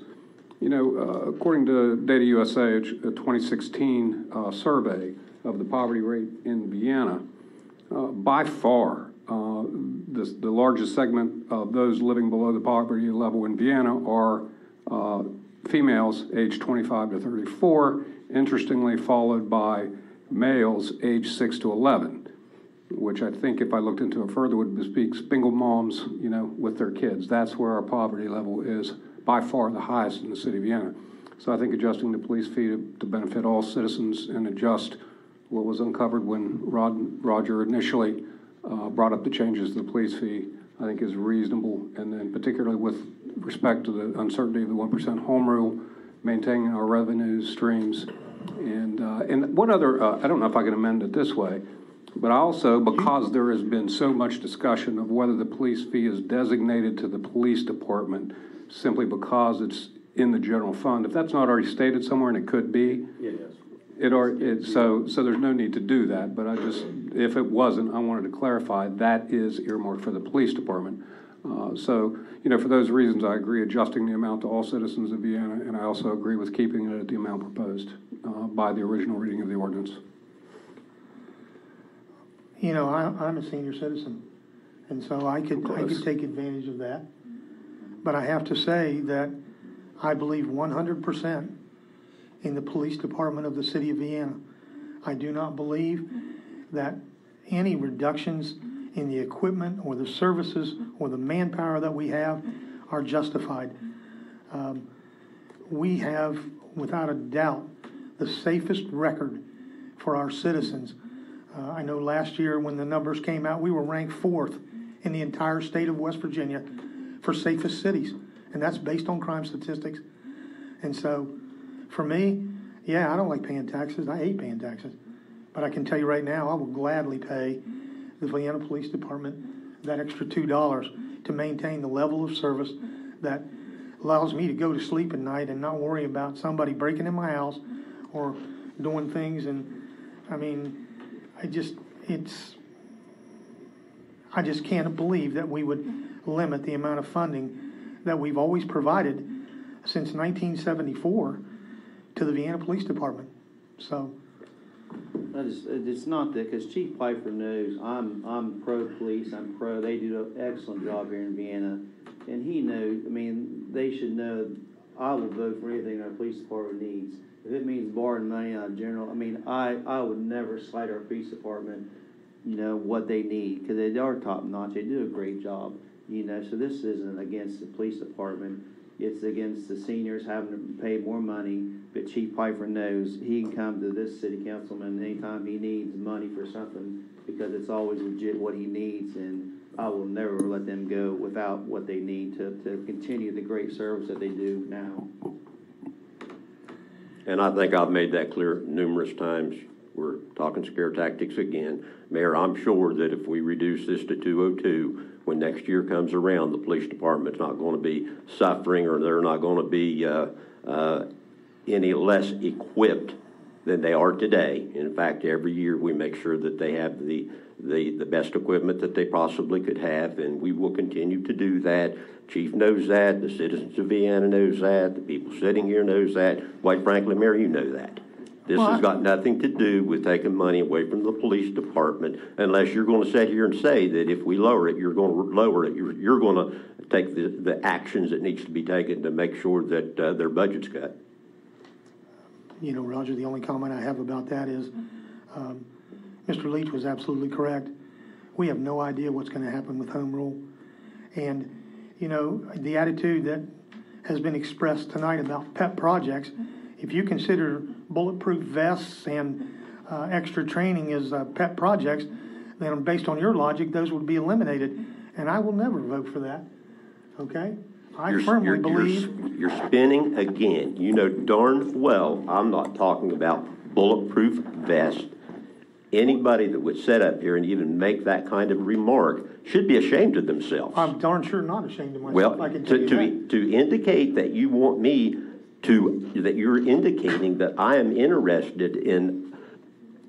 Speaker 12: you know, according to Data USA, a 2016 survey of the poverty rate in Vienna, by far, the largest segment of those living below the poverty level in Vienna are females aged 25 to 34, interestingly followed by males aged 6 to 11, which I think if I looked into it further would bespeak single moms, you know, with their kids. That's where our poverty level is by far the highest in the city of Vienna. So I think adjusting the police fee to benefit all citizens and adjust what was uncovered when Roger initially brought up the changes to the police fee, I think is reasonable, and then particularly with respect to the uncertainty of the 1% home rule, maintaining our revenue streams. And one other, I don't know if I can amend it this way, but also because there has been so much discussion of whether the police fee is designated to the police department simply because it's in the general fund, if that's not already stated somewhere, and it could be, so there's no need to do that, but if it wasn't, I wanted to clarify that is earmarked for the police department. So, you know, for those reasons, I agree adjusting the amount to all citizens of Vienna, and I also agree with keeping it at the amount proposed by the original reading of the ordinance.
Speaker 4: you know, I'm a senior citizen, and so I could take advantage of that. But I have to say that I believe 100% in the police department of the city of Vienna. I do not believe that any reductions in the equipment or the services or the manpower that we have are justified. We have, without a doubt, the safest record for our citizens. I know last year when the numbers came out, we were ranked 4th in the entire state of West Virginia for safest cities, and that's based on crime statistics. And so, for me, yeah, I don't like paying taxes. I hate paying taxes. But I can tell you right now, I will gladly pay the Vienna Police Department that extra $2 to maintain the level of service that allows me to go to sleep at night and not worry about somebody breaking in my house or doing things. And I mean, I just can't believe that we would limit the amount of funding that we've always provided since 1974 to the Vienna Police Department. So
Speaker 14: it's not that, because Chief Pfeiffer knows I'm pro police. I'm pro. They do an excellent job here in Vienna, and he knows. I mean, they should know. I will vote for anything our police department needs. If it means borrowing money out of general, I mean, I would never slight our police department, you know, what they need, because they are top notch. They do a great job, you know. So this isn't against the police department. It's against the seniors having to pay more money. But Chief Pfeiffer knows he can come to this city councilman anytime he needs money for something, because it's always legit what he needs, and I will never let them go without what they need to continue the great service that they do now.
Speaker 11: And I think I've made that clear numerous times. We're talking scare tactics again. Mayor, I'm sure that if we reduce this to 202, when next year comes around, the police department's not going to be suffering, or they're not going to be any less equipped than they are today. In fact, every year we make sure that they have the best equipment that they possibly could have, and we will continue to do that. Chief knows that, the citizens of Vienna knows that, the people sitting here knows that. Quite frankly, Mayor, you know that. This has got nothing to do with taking money away from the police department, unless you're going to sit here and say that if we lower it, you're going to lower it. You're going to take the actions that needs to be taken to make sure that their budget's cut.
Speaker 4: You know, Roger, the only comment I have about that is Mr. Leach was absolutely correct. We have no idea what's going to happen with home rule. And, you know, the attitude that has been expressed tonight about pet projects, if you consider bulletproof vests and extra training as pet projects, then based on your logic, those would be eliminated. And I will never vote for that. Okay? I firmly believe...
Speaker 11: You're spinning again. You know darn well I'm not talking about bulletproof vest. Anybody that would sit up here and even make that kind of remark should be ashamed of themselves.
Speaker 4: I'm darn sure not ashamed of myself.
Speaker 11: Well,
Speaker 4: I can tell you that.
Speaker 11: To indicate that you want me to, that you're indicating that I am interested in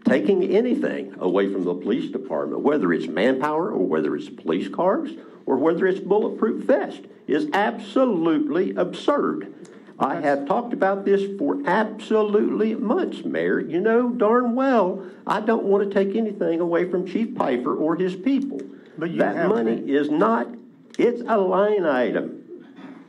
Speaker 11: taking anything away from the police department, whether it's manpower or whether it's police cars or whether it's bulletproof vest, is absolutely absurd. I have talked about this for absolutely months, Mayor. You know darn well I don't want to take anything away from Chief Pfeiffer or his people. But that money is not, it's a line item.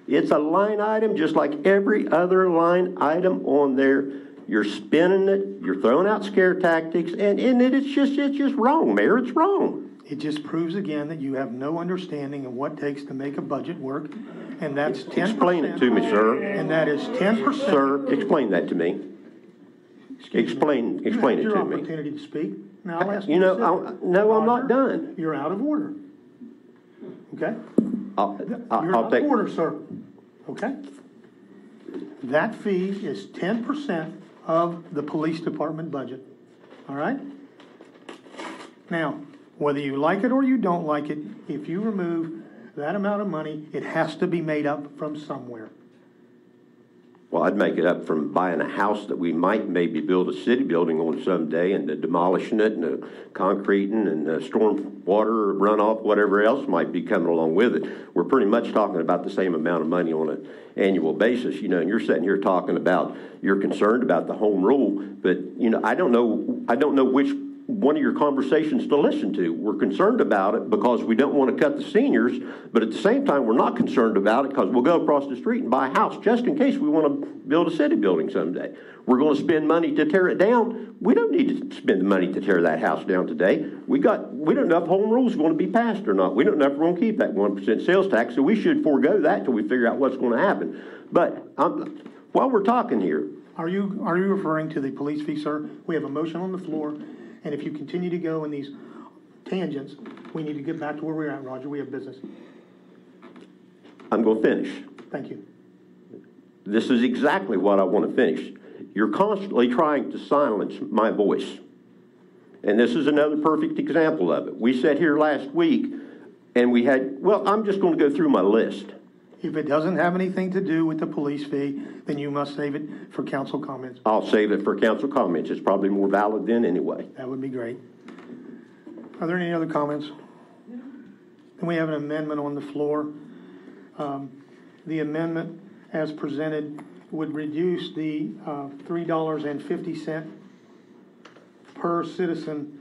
Speaker 11: It's a line item just like every other line item on there. You're spinning it, you're throwing out scare tactics, and it's just wrong, Mayor. It's wrong.
Speaker 4: It just proves again that you have no understanding of what it takes to make a budget work, and that's 10%.
Speaker 11: Explain it to me, sir.
Speaker 4: And that is 10%.
Speaker 11: Sir, explain that to me. Explain it to me.
Speaker 4: Your opportunity to speak. Now I'll ask you.
Speaker 11: You know, no, I'm not done.
Speaker 4: You're out of order. Okay.
Speaker 11: I'll
Speaker 4: out of order, sir. Okay. That fee is 10% of the police department budget. All right. Now, whether you like it or you don't like it, if you remove that amount of money, it has to be made up from somewhere.
Speaker 11: Well, I'd make it up from buying a house that we might maybe build a city building on someday, and demolishing it, and the concreting, and the storm water runoff, whatever else might be coming along with it. We're pretty much talking about the same amount of money on an annual basis, you know. And you're sitting here talking about you're concerned about the home rule, but you know I don't know which one of your conversations to listen to. We're concerned about it because we don't want to cut the seniors, but at the same time, we're not concerned about it because we'll go across the street and buy a house just in case we want to build a city building someday. We're going to spend money to tear it down. We don't need to spend the money to tear that house down today. We don't know if home rule is going to be passed or not. We don't know if we're going to keep that 1% sales tax, so we should forego that till we figure out what's going to happen. But while we're talking here,
Speaker 4: Are you referring to the police fee, sir? We have a motion on the floor, and if you continue to go in these tangents, we need to get back to where we're at, Roger. We have business.
Speaker 11: I'm going to finish.
Speaker 4: Thank you.
Speaker 11: This is exactly what I want to finish. You're constantly trying to silence my voice. And this is another perfect example of it. We sat here last week, and we had, well, I'm just going to go through my list.
Speaker 4: If it doesn't have anything to do with the police fee, then you must save it for council comments.
Speaker 11: I'll save it for council comments. It's probably more valid then anyway.
Speaker 4: That would be great. Are there any other comments? And we have an amendment on the floor. The amendment as presented would reduce the $3.50 per citizen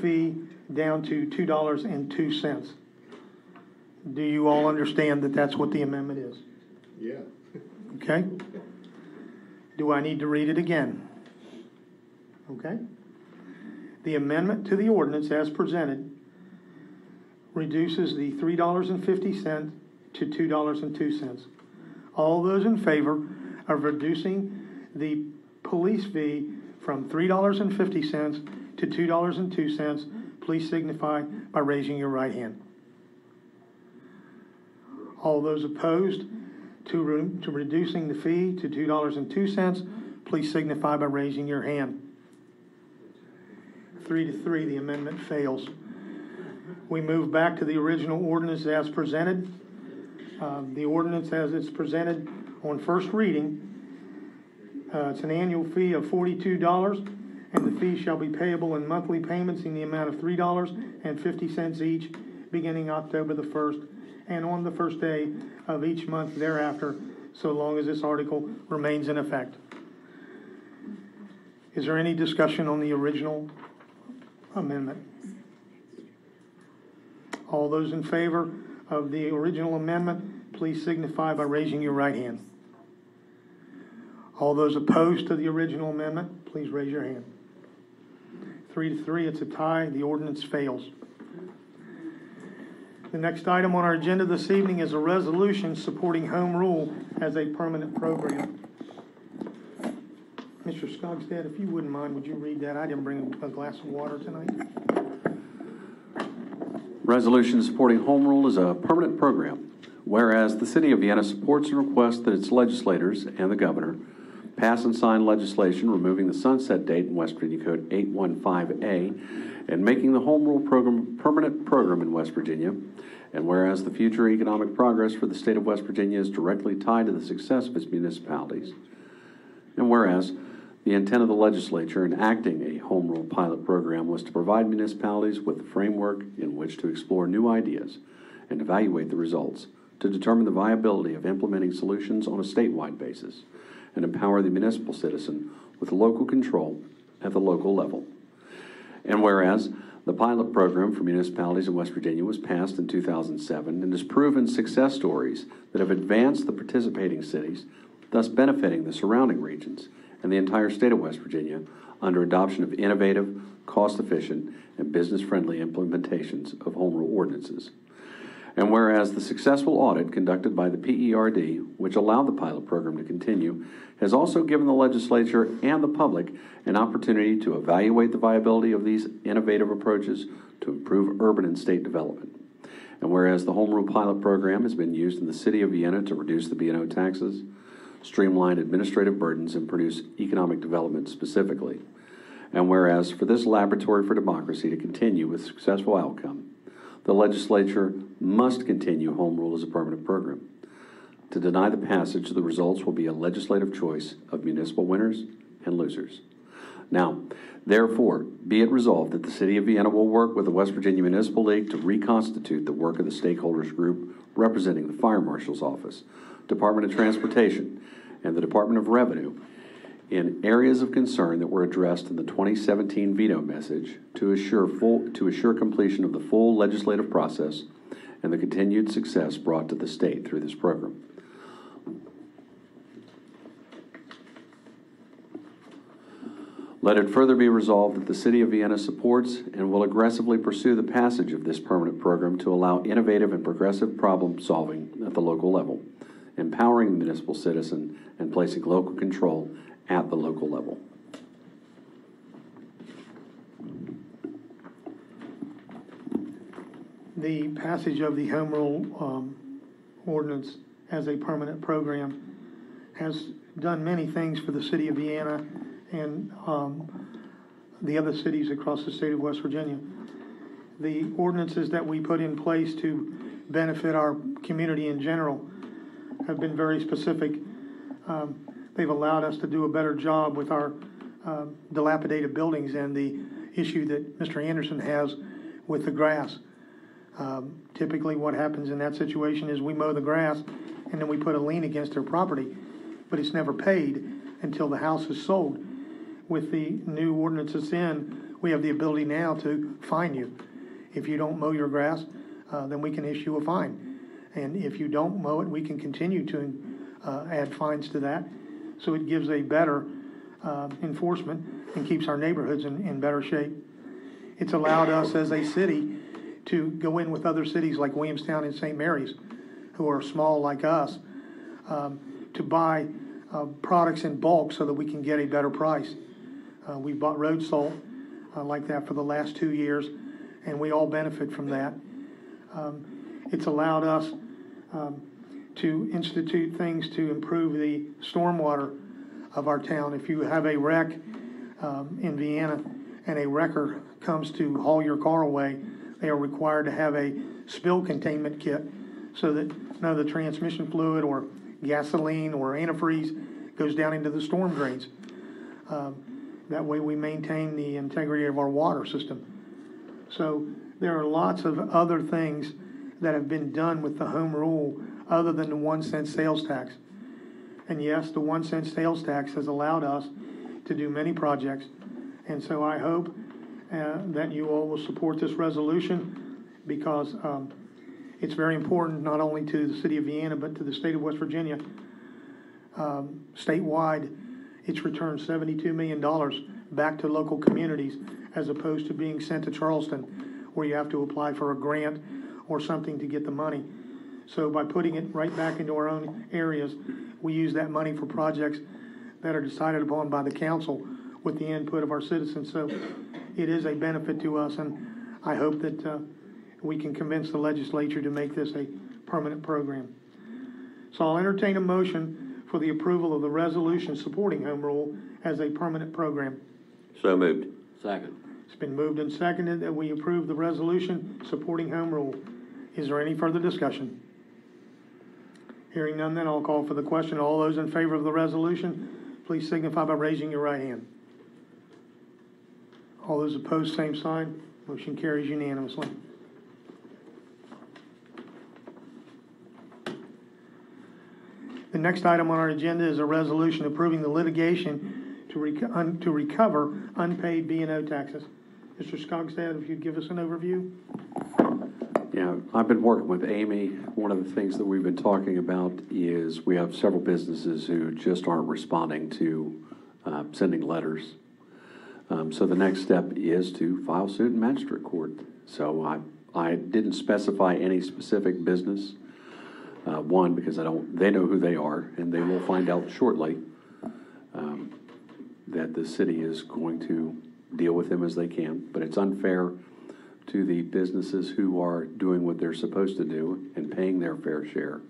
Speaker 4: fee down to $2.02. Do you all understand that that's what the amendment is?
Speaker 1: Yeah.
Speaker 4: Okay. Do I need to read it again? Okay. The amendment to the ordinance as presented reduces the $3.50 to $2.02. All those in favor of reducing the police fee from $3.50 to $2.02, please signify by raising your right hand. All those opposed to reducing the fee to $2.02, please signify by raising your hand. 3 to 3, the amendment fails. We move back to the original ordinance as presented. The ordinance as it's presented on first reading, it's an annual fee of $42, and the fee shall be payable in monthly payments in the amount of $3.50 each, beginning October the 1st, and on the first day of each month thereafter, so long as this article remains in effect. Is there any discussion on the original amendment? All those in favor of the original amendment, please signify by raising your right hand. All those opposed to the original amendment, please raise your hand. 3 to 3, it's a tie. The ordinance fails. The next item on our agenda this evening is a resolution supporting home rule as a permanent program. Mr. Skogstad, if you wouldn't mind, would you read that? I didn't bring a glass of water tonight.
Speaker 15: Resolution supporting home rule is a permanent program. Whereas the City of Vienna supports and requests that its legislators and the governor pass and sign legislation removing the sunset date in West Virginia Code 815A and making the home rule program a permanent program in West Virginia. And whereas the future economic progress for the state of West Virginia is directly tied to the success of its municipalities. And whereas the intent of the legislature in enacting a home rule pilot program was to provide municipalities with the framework in which to explore new ideas and evaluate the results, to determine the viability of implementing solutions on a statewide basis, and empower the municipal citizen with local control at the local level. And whereas the pilot program for municipalities in West Virginia was passed in 2007 and has proven success stories that have advanced the participating cities, thus benefiting the surrounding regions and the entire state of West Virginia under adoption of innovative, cost-efficient, and business-friendly implementations of home rule ordinances. And whereas the successful audit conducted by the PERD, which allowed the pilot program to continue, has also given the legislature and the public an opportunity to evaluate the viability of these innovative approaches to improve urban and state development. And whereas the home rule pilot program has been used in the city of Vienna to reduce the B&O taxes, streamline administrative burdens, and produce economic development specifically. And whereas for this laboratory for democracy to continue with successful outcome, the legislature must continue home rule as a permanent program. To deny the passage, the results will be a legislative choice of municipal winners and losers. Now, therefore, be it resolved that the City of Vienna will work with the West Virginia Municipal League to reconstitute the work of the stakeholders group representing the Fire Marshal's Office, Department of Transportation, and the Department of Revenue in areas of concern that were addressed in the 2017 veto message to assure completion of the full legislative process and the continued success brought to the state through this program. Let it further be resolved that the City of Vienna supports and will aggressively pursue the passage of this permanent program to allow innovative and progressive problem solving at the local level, empowering the municipal citizen and placing local control at the local level.
Speaker 4: The passage of the home rule ordinance as a permanent program has done many things for the city of Vienna and the other cities across the state of West Virginia. The ordinances that we put in place to benefit our community in general have been very specific. They've allowed us to do a better job with our dilapidated buildings and the issue that Mr. Anderson has with the grass. Typically what happens in that situation is we mow the grass and then we put a lien against their property, but it's never paid until the house is sold. With the new ordinances in, we have the ability now to fine you. If you don't mow your grass, then we can issue a fine. And if you don't mow it, we can continue to add fines to that. So it gives a better enforcement and keeps our neighborhoods in better shape. It's allowed us as a city to go in with other cities like Williamstown and St. Mary's, who are small like us, to buy products in bulk so that we can get a better price. We've bought road salt like that for the last 2 years, and we all benefit from that. It's allowed us to institute things to improve the stormwater of our town. If you have a wreck in Vienna and a wrecker comes to haul your car away, they are required to have a spill containment kit so that none of the transmission fluid or gasoline or antifreeze goes down into the storm drains. That way we maintain the integrity of our water system. So there are lots of other things that have been done with the home rule other than the 1 cent sales tax. And yes, the 1 cent sales tax has allowed us to do many projects. And so I hope that you all will support this resolution because it's very important not only to the city of Vienna but to the state of West Virginia. Statewide, it's returned $72 million back to local communities as opposed to being sent to Charleston where you have to apply for a grant or something to get the money. So by putting it right back into our own areas, we use that money for projects that are decided upon by the council with the input of our citizens. So it is a benefit to us, and I hope that we can convince the legislature to make this a permanent program. So I'll entertain a motion for the approval of the resolution supporting home rule as a permanent program.
Speaker 11: So moved. Second.
Speaker 4: It's been moved and seconded that we approve the resolution supporting home rule. Is there any further discussion? Hearing none, then I'll call for the question. All those in favor of the resolution, please signify by raising your right hand. All those opposed, same sign. Motion carries unanimously. The next item on our agenda is a resolution approving the litigation to recover unpaid B&O taxes. Mr. Skogstad, if you'd give us an overview.
Speaker 15: Yeah, I've been working with Amy. One of the things that we've been talking about is we have several businesses who just aren't responding to sending letters. So the next step is to file suit in magistrate court. So I didn't specify any specific business. One, because they know who they are, and they will find out shortly that the city is going to deal with them as they can. But it's unfair to the businesses who are doing what they're supposed to do and paying their fair share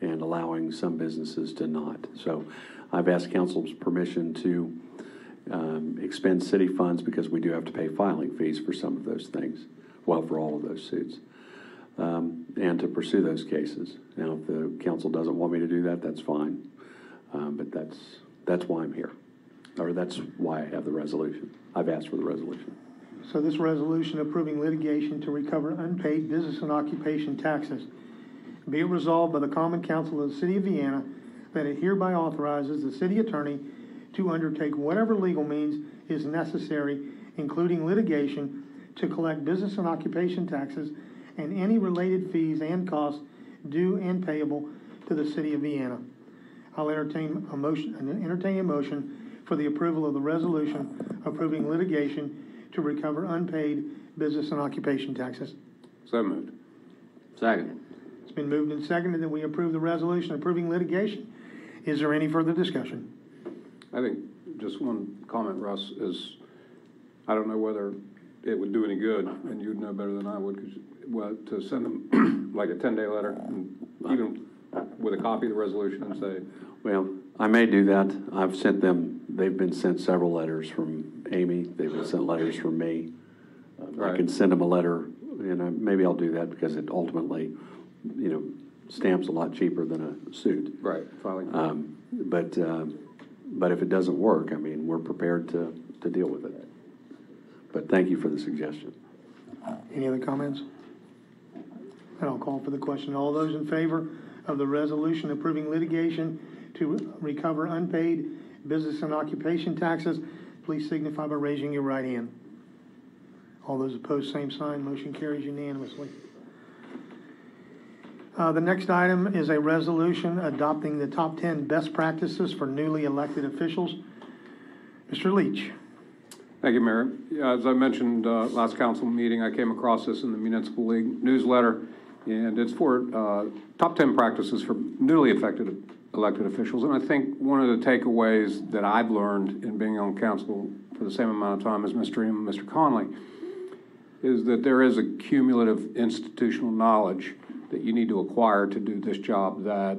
Speaker 15: and allowing some businesses to not. So I've asked council's permission to expend city funds because we do have to pay filing fees for some of those things, well, for all of those suits. And to pursue those cases. Now, if the council doesn't want me to do that, that's fine. But that's why I'm here, or that's why I have the resolution. I've asked for the resolution.
Speaker 4: So this resolution approving litigation to recover unpaid business and occupation taxes. Be it resolved by the Common Council of the City of Vienna that it hereby authorizes the city attorney to undertake whatever legal means is necessary, including litigation, to collect business and occupation taxes and any related fees and costs due and payable to the city of Vienna. I'll entertain a motion for the approval of the resolution approving litigation to recover unpaid business and occupation taxes.
Speaker 12: So moved.
Speaker 11: Second.
Speaker 4: It's been moved and seconded that we approve the resolution approving litigation. Is there any further discussion?
Speaker 12: I think just one comment, Russ, is I don't know whether it would do any good, and you'd know better than I would, to send them like a 10-day letter, and even with a copy of the resolution and say,
Speaker 15: Well, I may do that. I've sent them, they've been sent several letters from Amy. They've been sent letters from me. I can send them a letter, and maybe I'll do that because it ultimately, stamps a lot cheaper than a suit.
Speaker 12: right, filing.
Speaker 15: But if it doesn't work, I mean, we're prepared to deal with it. But thank you for the suggestion.
Speaker 4: Any other comments? And I'll call for the question. All those in favor of the resolution approving litigation to recover unpaid business and occupation taxes, please signify by raising your right hand. All those opposed, same sign. Motion carries unanimously. The next item is a resolution adopting the top 10 best practices for newly elected officials. Mr. Leach.
Speaker 12: Thank you, Mayor. Yeah, as I mentioned last council meeting, I came across this in the Municipal League newsletter, and it's for top 10 practices for newly elected officials. And I think one of the takeaways that I've learned in being on council for the same amount of time as Mr. Eam and Mr. Conley is that there is a cumulative institutional knowledge that you need to acquire to do this job, that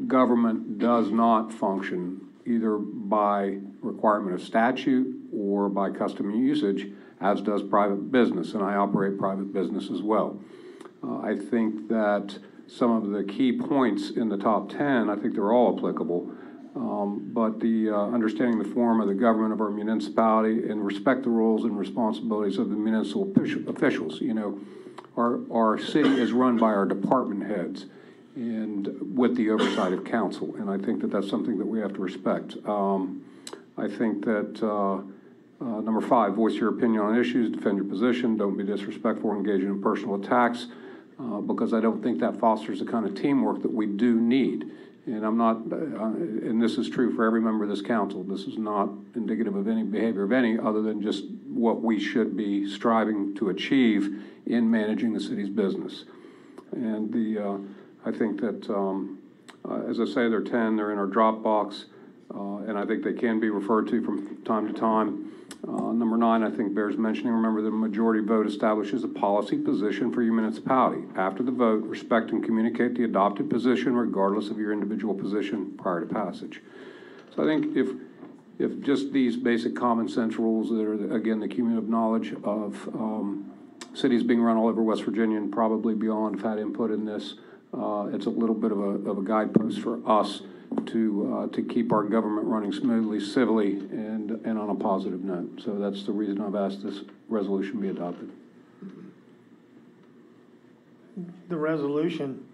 Speaker 12: government does not function either by requirement of statute or by custom and usage, as does private business, and I operate private business as well. I think that some of the key points in the top 10, I think they're all applicable, but the understanding the form of the government of our municipality and respect the roles and responsibilities of the municipal officials. Our city is run by our department heads and with the oversight of council, and I think that that's something that we have to respect. I think that number 5, voice your opinion on issues, defend your position, don't be disrespectful or engage in personal attacks, because I don't think that fosters the kind of teamwork that we do need. And I'm not, and this is true for every member of this council, this is not indicative of any behavior of any other than just what we should be striving to achieve in managing the city's business. And I think that, as I say, there are 10, they're in our Dropbox, and I think they can be referred to from time to time. Number 9, I think bears mentioning. Remember, the majority vote establishes a policy position for your municipality. After the vote, respect and communicate the adopted position regardless of your individual position prior to passage. So I think if just these basic common sense rules that are, again, the cumulative knowledge of cities being run all over West Virginia and probably beyond have had input in this, it's a little bit of a guidepost for us to keep our government running smoothly, civilly, and on a positive note. So that's the reason I've asked this resolution be adopted.
Speaker 4: The resolution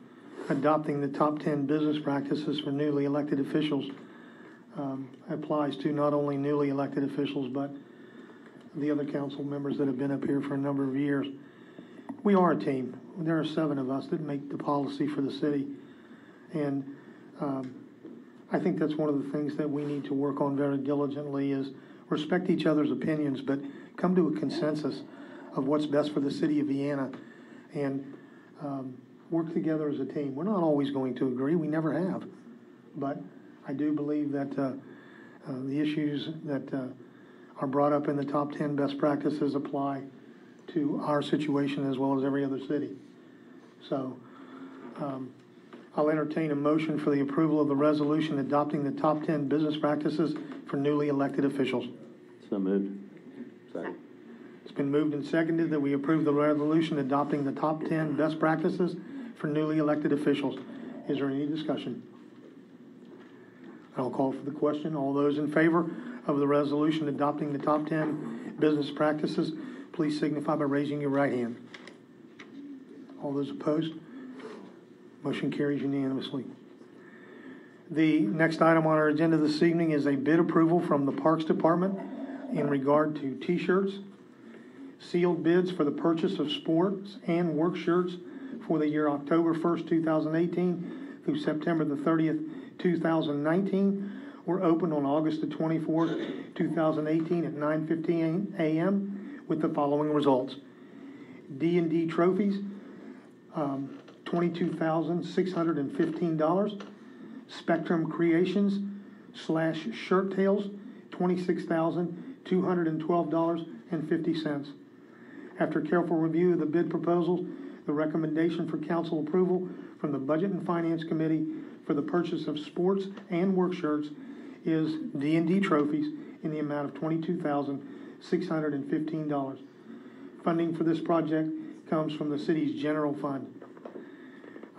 Speaker 4: adopting the top 10 business practices for newly elected officials applies to not only newly elected officials, but the other council members that have been up here for a number of years. We are a team. There are 7 of us that make the policy for the city. And I think that's one of the things that we need to work on very diligently is respect each other's opinions, but come to a consensus of what's best for the city of Vienna and work together as a team. We're not always going to agree. We never have. But I do believe that the issues that are brought up in the top 10 best practices apply to our situation as well as every other city. So I'll entertain a motion for the approval of the resolution adopting the top 10 business practices for newly elected officials.
Speaker 14: So moved.
Speaker 11: Second.
Speaker 4: It's been moved and seconded that we approve the resolution adopting the top 10 best practices for newly elected officials. Is there any discussion? I'll call for the question. All those in favor of the resolution adopting the top 10 business practices, please signify by raising your right hand. All those opposed? Motion carries unanimously. The next item on our agenda this evening is a bid approval from the Parks Department in regard to T-shirts. Sealed bids for the purchase of sports and work shirts for the year October 1st, 2018 through September the 30th, 2019 were opened on August the 24th, 2018 at 9:15 a.m. with the following results. D&D Trophies, $22,615. Spectrum Creations / Shirt Tails, $26,212.50. After careful review of the bid proposals, the recommendation for council approval from the Budget and Finance Committee for the purchase of sports and work shirts is D&D Trophies in the amount of $22,615. Funding for this project comes from the city's general fund.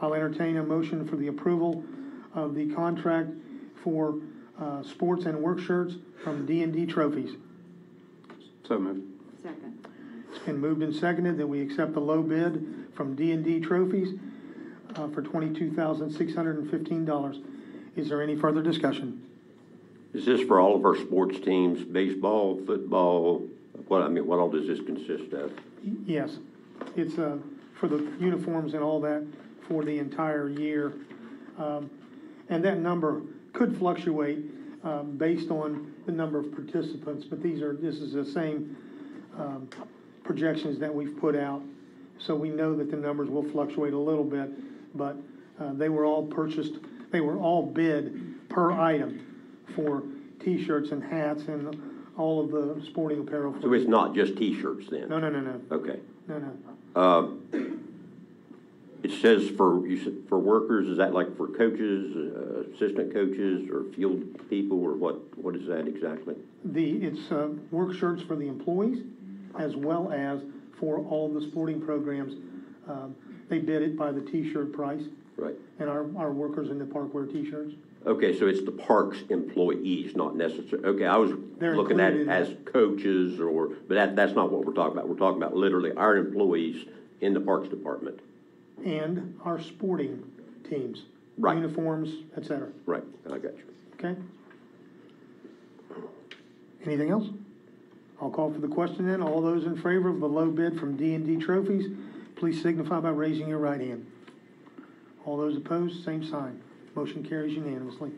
Speaker 4: I'll entertain a motion for the approval of the contract for sports and work shirts from D&D Trophies.
Speaker 15: So moved.
Speaker 13: Second.
Speaker 4: It's been moved and seconded that we accept the low bid from D&D Trophies for $22,615. Is there any further discussion?
Speaker 11: Is this for all of our sports teams, baseball, football? What all does this consist of?
Speaker 4: Yes, it's for the uniforms and all that for the entire year. And that number could fluctuate based on the number of participants, but this is the same projections that we've put out. So we know that the numbers will fluctuate a little bit, but they were all bid per item for T-shirts and hats and all of the sporting apparel.
Speaker 11: So it's not just T-shirts then?
Speaker 4: No.
Speaker 11: Okay.
Speaker 4: No.
Speaker 11: It says for workers, is that like for coaches, assistant coaches, or field people, or what is that exactly?
Speaker 4: It's work shirts for the employees as well as for all of the sporting programs. They bid it by the T-shirt price.
Speaker 11: Right.
Speaker 4: And our workers in the park wear T-shirts.
Speaker 11: Okay, so it's the parks employees, not necessarily. Okay, I was looking at it as coaches, but that's not what we're talking about. We're talking about literally our employees in the parks department.
Speaker 4: And our sporting teams.
Speaker 11: Right.
Speaker 4: Uniforms, etc.
Speaker 11: Right, I got you.
Speaker 4: Okay. Anything else? I'll call for the question then. All those in favor of the low bid from D&D Trophies, please signify by raising your right hand. All those opposed, same sign. Motion carries unanimously.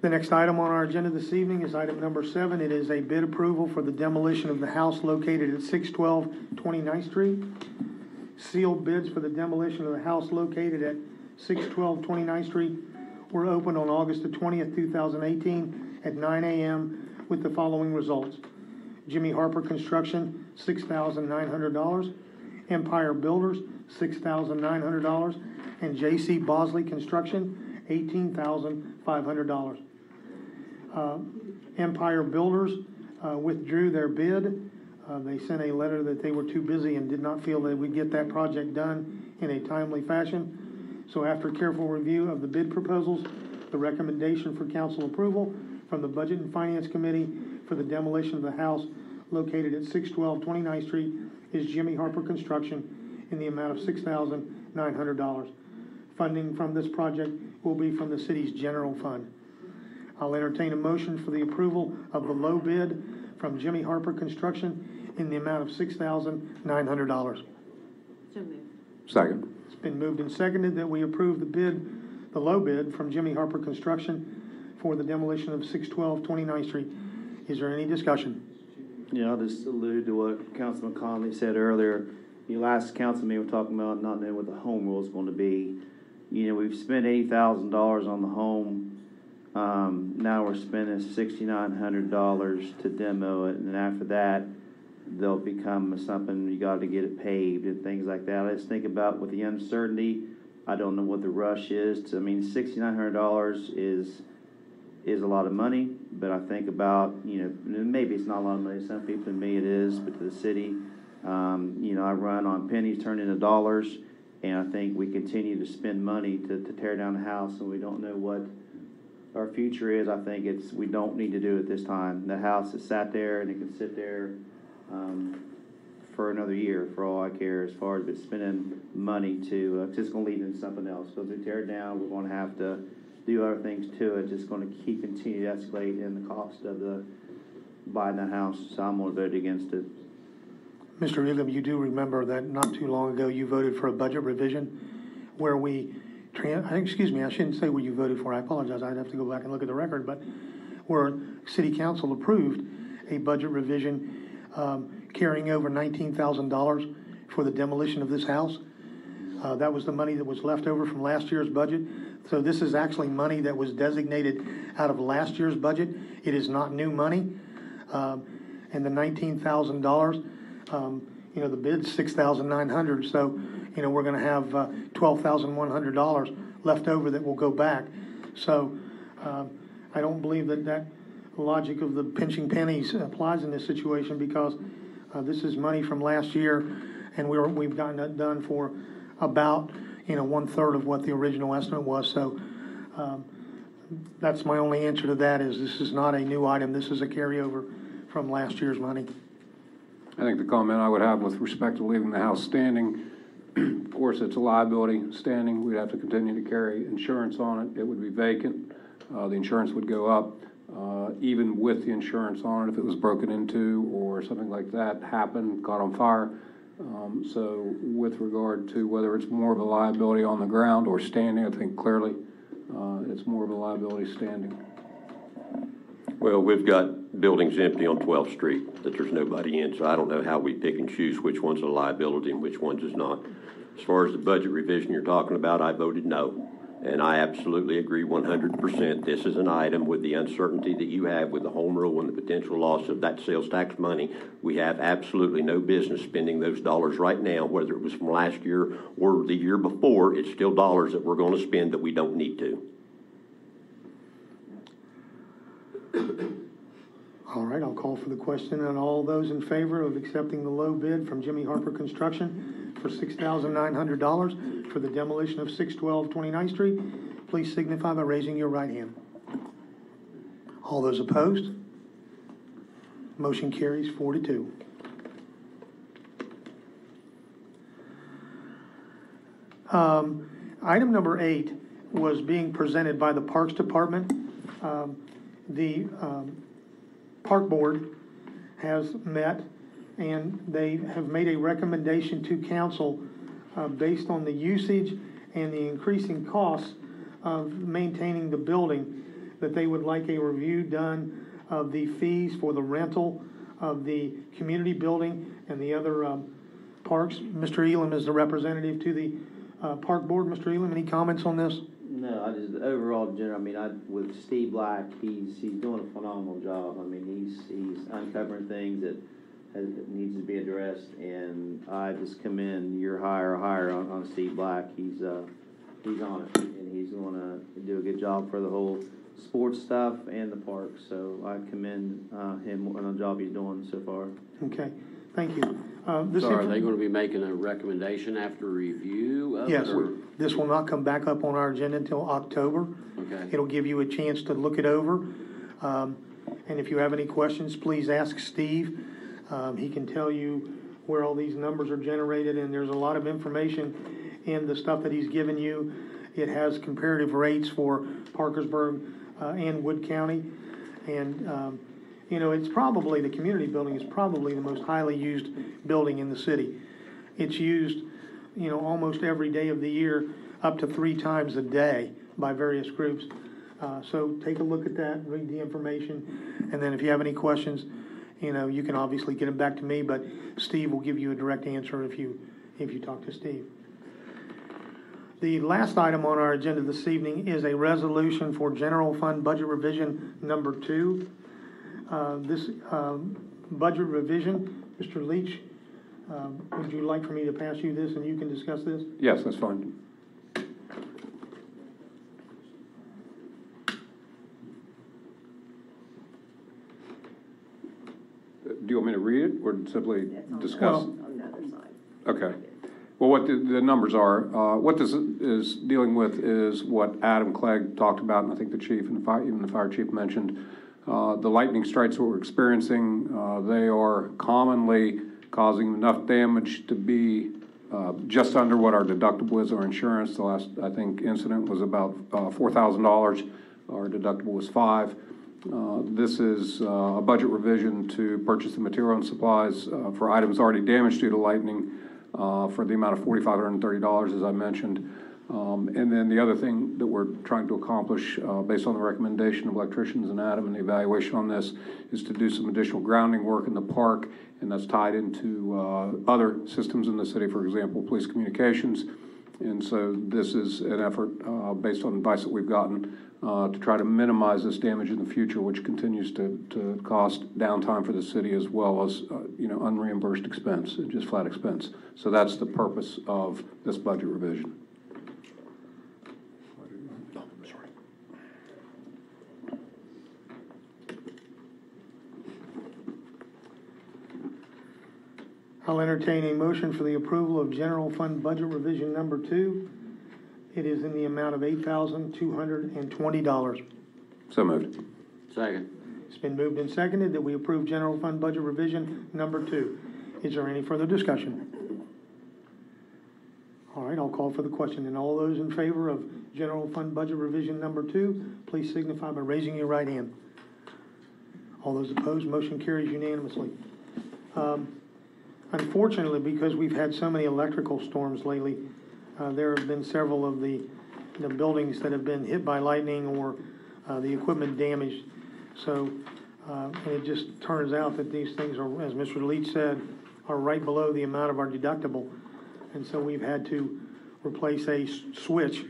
Speaker 4: The next item on our agenda this evening is item number 7. It is a bid approval for the demolition of the house located at 612 29th Street. Sealed bids for the demolition of the house located at 612 29th Street were opened on August the 20th, 2018 at 9 a.m. with the following results. Jimmy Harper Construction, $6,900. Empire Builders, $6,900. And J.C. Bosley Construction, $18,500. Empire Builders withdrew their bid. They sent a letter that they were too busy and did not feel that we'd get that project done in a timely fashion. So after careful review of the bid proposals, the recommendation for council approval from the Budget and Finance Committee for the demolition of the house located at 612 29th Street is Jimmy Harper Construction in the amount of $6,900. Funding from this project will be from the city's general fund. I'll entertain a motion for the approval of the low bid from Jimmy Harper Construction in the amount of $6,900.
Speaker 13: So moved.
Speaker 15: Second.
Speaker 4: It's been moved and seconded that we approve the low bid from Jimmy Harper Construction for the demolition of 612 29th Street. Is there any discussion?
Speaker 14: Yeah, I'll just allude to what Councilman Conley said earlier. Last council meeting, we're talking about not knowing what the home rule is going to be. We've spent $80,000 on the home. Now we're spending $6,900 to demo it, and after that, they'll become something you got to get it paved and things like that. I just think about with the uncertainty. I don't know what the rush is. $6,900 is a lot of money, but I think about maybe it's not a lot of money. Some people, to me, it is, but to the city, I run on pennies turned into dollars. And I think we continue to spend money to tear down the house, and we don't know what our future is. I think we don't need to do it this time. The house has sat there, and it can sit there for another year, for all I care, as far as but spending money to, it's just gonna lead into something else. So to tear it down, we're gonna have to do other things to it, just gonna continue to escalate in the cost of the, buying that house, so I'm gonna vote against it.
Speaker 4: Mr. Elam, you do remember that not too long ago, you voted for a budget revision where we, excuse me, I shouldn't say what you voted for, I apologize, I'd have to go back and look at the record, but where City Council approved a budget revision carrying over $19,000 for the demolition of this house. That was the money that was left over from last year's budget. So this is actually money that was designated out of last year's budget. It is not new money. And the $19,000, you know, the bid's $6,900. So, you know, we're going to have $12,100 left over that will go back. So I don't believe that logic of the pinching pennies applies in this situation, because this is money from last year, and we've gotten it done for about, you know, 1/3 of what the original estimate was. So that's my only answer to that, is this is not a new item. This is a carryover from last year's money.
Speaker 16: I think the comment I would have with respect to leaving the house standing, of course, it's a liability standing. We'd have to continue to carry insurance on it. It would be vacant. The insurance would go up. Even with the insurance on it, if it was broken into or something like that happened, caught on fire. So with regard to whether it's more of a liability on the ground or standing, I think clearly it's more of a liability standing.
Speaker 11: Well, we've got buildings empty on 12th Street that there's nobody in, so I don't know how we pick and choose which one's a liability and which one's is not. As far as the budget revision you're talking about, I voted no. And I absolutely agree 100%. This is an item with the uncertainty that you have with the home rule and the potential loss of that sales tax money. We have absolutely no business spending those dollars right now, whether it was from last year or the year before. It's still dollars that we're going to spend that we don't need to.
Speaker 4: All right, I'll call for the question, and all those in favor of accepting the low bid from Jimmy Harper Construction for $6,900 for the demolition of 612 29th Street, please signify by raising your right hand. All those opposed? Motion carries 4-2. Item number 8 was being presented by the Parks Department. The Park Board has met, and they have made a recommendation to council based on the usage and the increasing costs of maintaining the building, that they would like a review done of the fees for the rental of the community building and the other parks. Mr. Elam is the representative to the Park Board. Mr. Elam, any comments on this?
Speaker 14: No, I just, overall, general, I mean, with Steve Black, he's doing a phenomenal job. I mean, he's uncovering things that needs to be addressed, and I just commend your hire on Steve Black. He's on it, and he's going to do a good job for the whole sports stuff and the park. So I commend him on the job he's doing so far.
Speaker 4: Okay, thank you.
Speaker 17: So are they going to be making a recommendation after review of
Speaker 4: yes,
Speaker 17: it?
Speaker 4: This will not come back up on our agenda until October.
Speaker 17: Okay.
Speaker 4: It'll give you a chance to look it over. And if you have any questions, please ask Steve. He can tell you where all these numbers are generated, and there's a lot of information in the stuff that he's given you. It has comparative rates for Parkersburg and Wood County. And you know, it's probably, the community building is probably the most highly used building in the city. It's used, you know, almost every day of the year, up to 3 times a day by various groups. So take a look at that, read the information, and then if you have any questions, you know, you can obviously get them back to me, but Steve will give you a direct answer if you talk to Steve. The last item on our agenda this evening is a resolution for general fund budget revision number 2. This budget revision, Mr. Leach, would you like for me to pass you this and you can discuss this?
Speaker 16: Yes, that's fine. Do you want me to read it or simply discuss?
Speaker 13: On the other side.
Speaker 16: Okay. Well, what the numbers are, what this is dealing with is what Adam Clegg talked about, and I think the chief and even the fire chief mentioned. The lightning strikes that we're experiencing, they are commonly causing enough damage to be just under what our deductible is, our insurance. The last, I think, incident was about $4,000. Our deductible was $5,000. This is a budget revision to purchase the material and supplies for items already damaged due to lightning for the amount of $4,530, as I mentioned. And then the other thing that we're trying to accomplish, based on the recommendation of electricians and Adam and the evaluation on this, is to do some additional grounding work in the park, and that's tied into other systems in the city, for example, police communications. And so this is an effort, based on advice that we've gotten, to try to minimize this damage in the future, which continues to cost downtime for the city as well as, unreimbursed expense, just flat expense. So that's the purpose of this budget revision.
Speaker 4: I'll entertain a motion for the approval of general fund budget revision number 2. It is in the amount of $8,220.
Speaker 16: So moved.
Speaker 17: Second.
Speaker 4: It's been moved and seconded that we approve general fund budget revision number 2. Is there any further discussion? All right, I'll call for the question. And all those in favor of general fund budget revision number 2, please signify by raising your right hand. All those opposed, motion carries unanimously. Unfortunately, because we've had so many electrical storms lately, there have been several of the buildings that have been hit by lightning or the equipment damaged. So, and it just turns out that these things are, as Mr. Leach said, are right below the amount of our deductible. And so we've had to replace a switch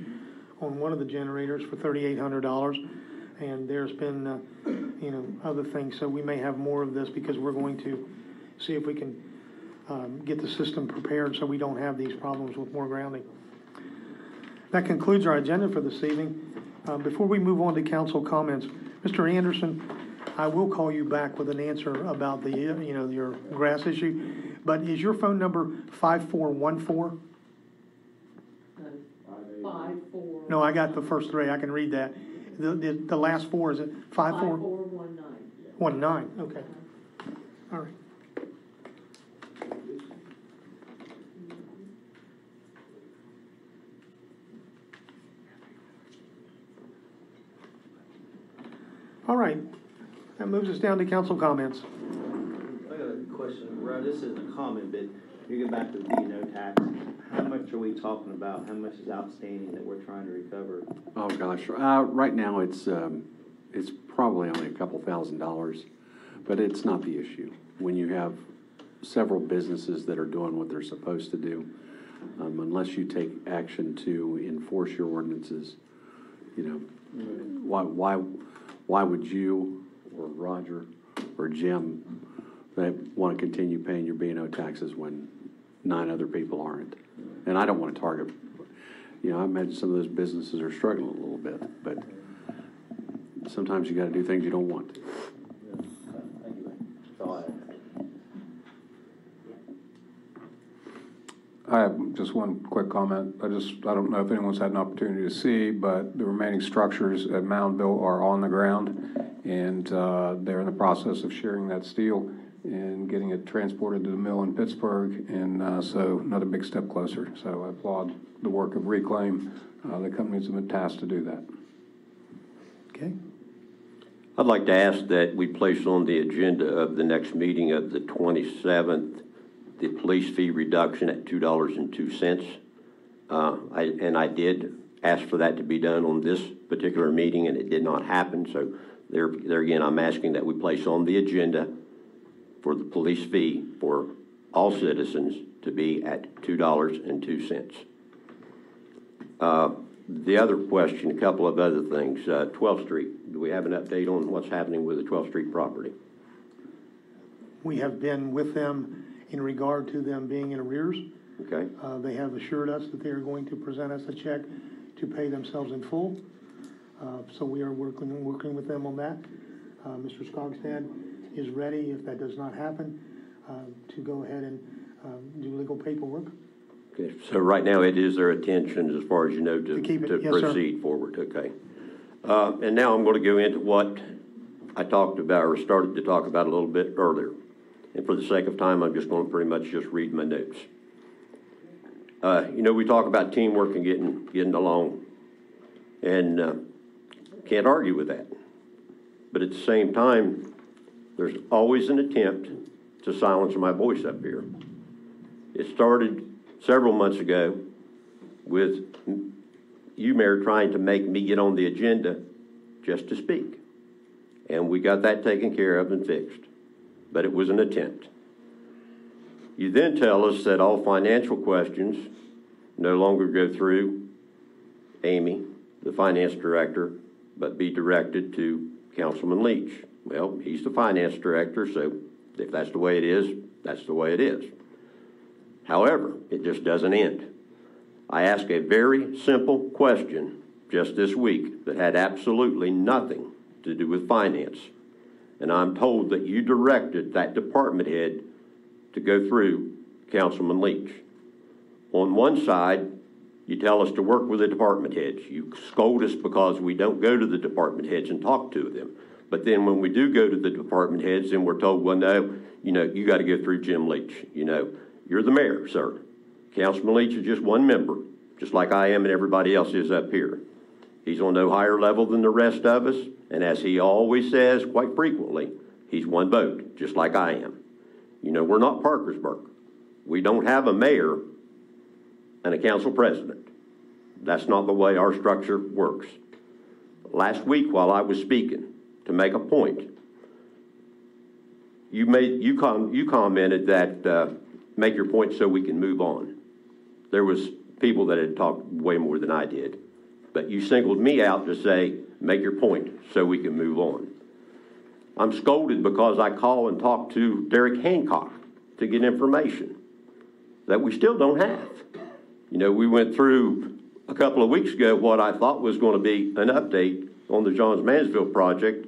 Speaker 4: on one of the generators for $3,800. And there's been, other things. So we may have more of this because we're going to see if we can get the system prepared so we don't have these problems with more grounding. That concludes our agenda for this evening. Before we move on to council comments, Mr. Anderson, I will call you back with an answer about the, your grass issue. But is your phone number 5414?
Speaker 13: 54.
Speaker 4: No, I got the first 3. I can read that. The last 4, is it 5419? 19. Okay. All right. All right, that moves us down to council comments.
Speaker 14: I got a question, Rod, this isn't a comment, but you get back to the B&O tax. How much are we talking about? How much is outstanding that we're trying to recover?
Speaker 15: Oh, gosh, right now it's probably only a couple $1,000s, but it's not the issue. When you have several businesses that are doing what they're supposed to do, unless you take action to enforce your ordinances, why would you or Roger or Jim want to continue paying your B&O taxes when 9 other people aren't? And I don't want to target, I imagine some of those businesses are struggling a little bit, but sometimes you got to do things you don't want to.
Speaker 14: Thank you. That's all I have.
Speaker 16: I have just one quick comment. I don't know if anyone's had an opportunity to see, but the remaining structures at Moundville are on the ground, and they're in the process of shearing that steel and getting it transported to the mill in Pittsburgh, and so another big step closer. So I applaud the work of Reclaim. The companies have been tasked to do that.
Speaker 4: Okay.
Speaker 11: I'd like to ask that we place on the agenda of the next meeting of the 27th the police fee reduction at $2.02. And I did ask for that to be done on this particular meeting, and it did not happen. So there again, I'm asking that we place on the agenda for the police fee for all citizens to be at $2.02. The other question, a couple of other things. 12th Street, do we have an update on what's happening with the 12th Street property?
Speaker 4: We have been with them in regard to them being in arrears.
Speaker 11: Okay.
Speaker 4: They have assured us that they are going to present us a check to pay themselves in full. So we are working with them on that. Mr. Skogstad is ready, if that does not happen, to go ahead and do legal paperwork.
Speaker 11: Okay. So right now it is their intention, as far as you know, to
Speaker 4: Yes,
Speaker 11: proceed forward. Okay. And now I'm going to go into what I talked about or started to talk about a little bit earlier. And for the sake of time, I'm just going to pretty much just read my notes. We talk about teamwork and getting along, and can't argue with that. But at the same time, there's always an attempt to silence my voice up here. It started several months ago with you, Mayor, trying to make me get on the agenda just to speak. And we got that taken care of and fixed. But it was an attempt. You then tell us that all financial questions no longer go through Amy, the finance director, but be directed to Councilman Leach. Well, he's the finance director, so if that's the way it is, that's the way it is. However, it just doesn't end. I asked a very simple question just this week that had absolutely nothing to do with finance. And I'm told that you directed that department head to go through Councilman Leach. On one side, you tell us to work with the department heads. You scold us because we don't go to the department heads and talk to them. But then when we do go to the department heads, then we're told, well, no, you got to go through Jim Leach. You're the mayor, sir. Councilman Leach is just one member, just like I am and everybody else is up here. He's on no higher level than the rest of us, and as he always says quite frequently, he's one vote, just like I am. We're not Parkersburg. We don't have a mayor and a council president. That's not the way our structure works. Last week, while I was speaking, to make a point, you commented that make your point so we can move on. There was people that had talked way more than I did, but you singled me out to say, make your point so we can move on. I'm scolded because I call and talk to Derek Hancock to get information that we still don't have. We went through a couple of weeks ago what I thought was going to be an update on the Johns Mansfield project,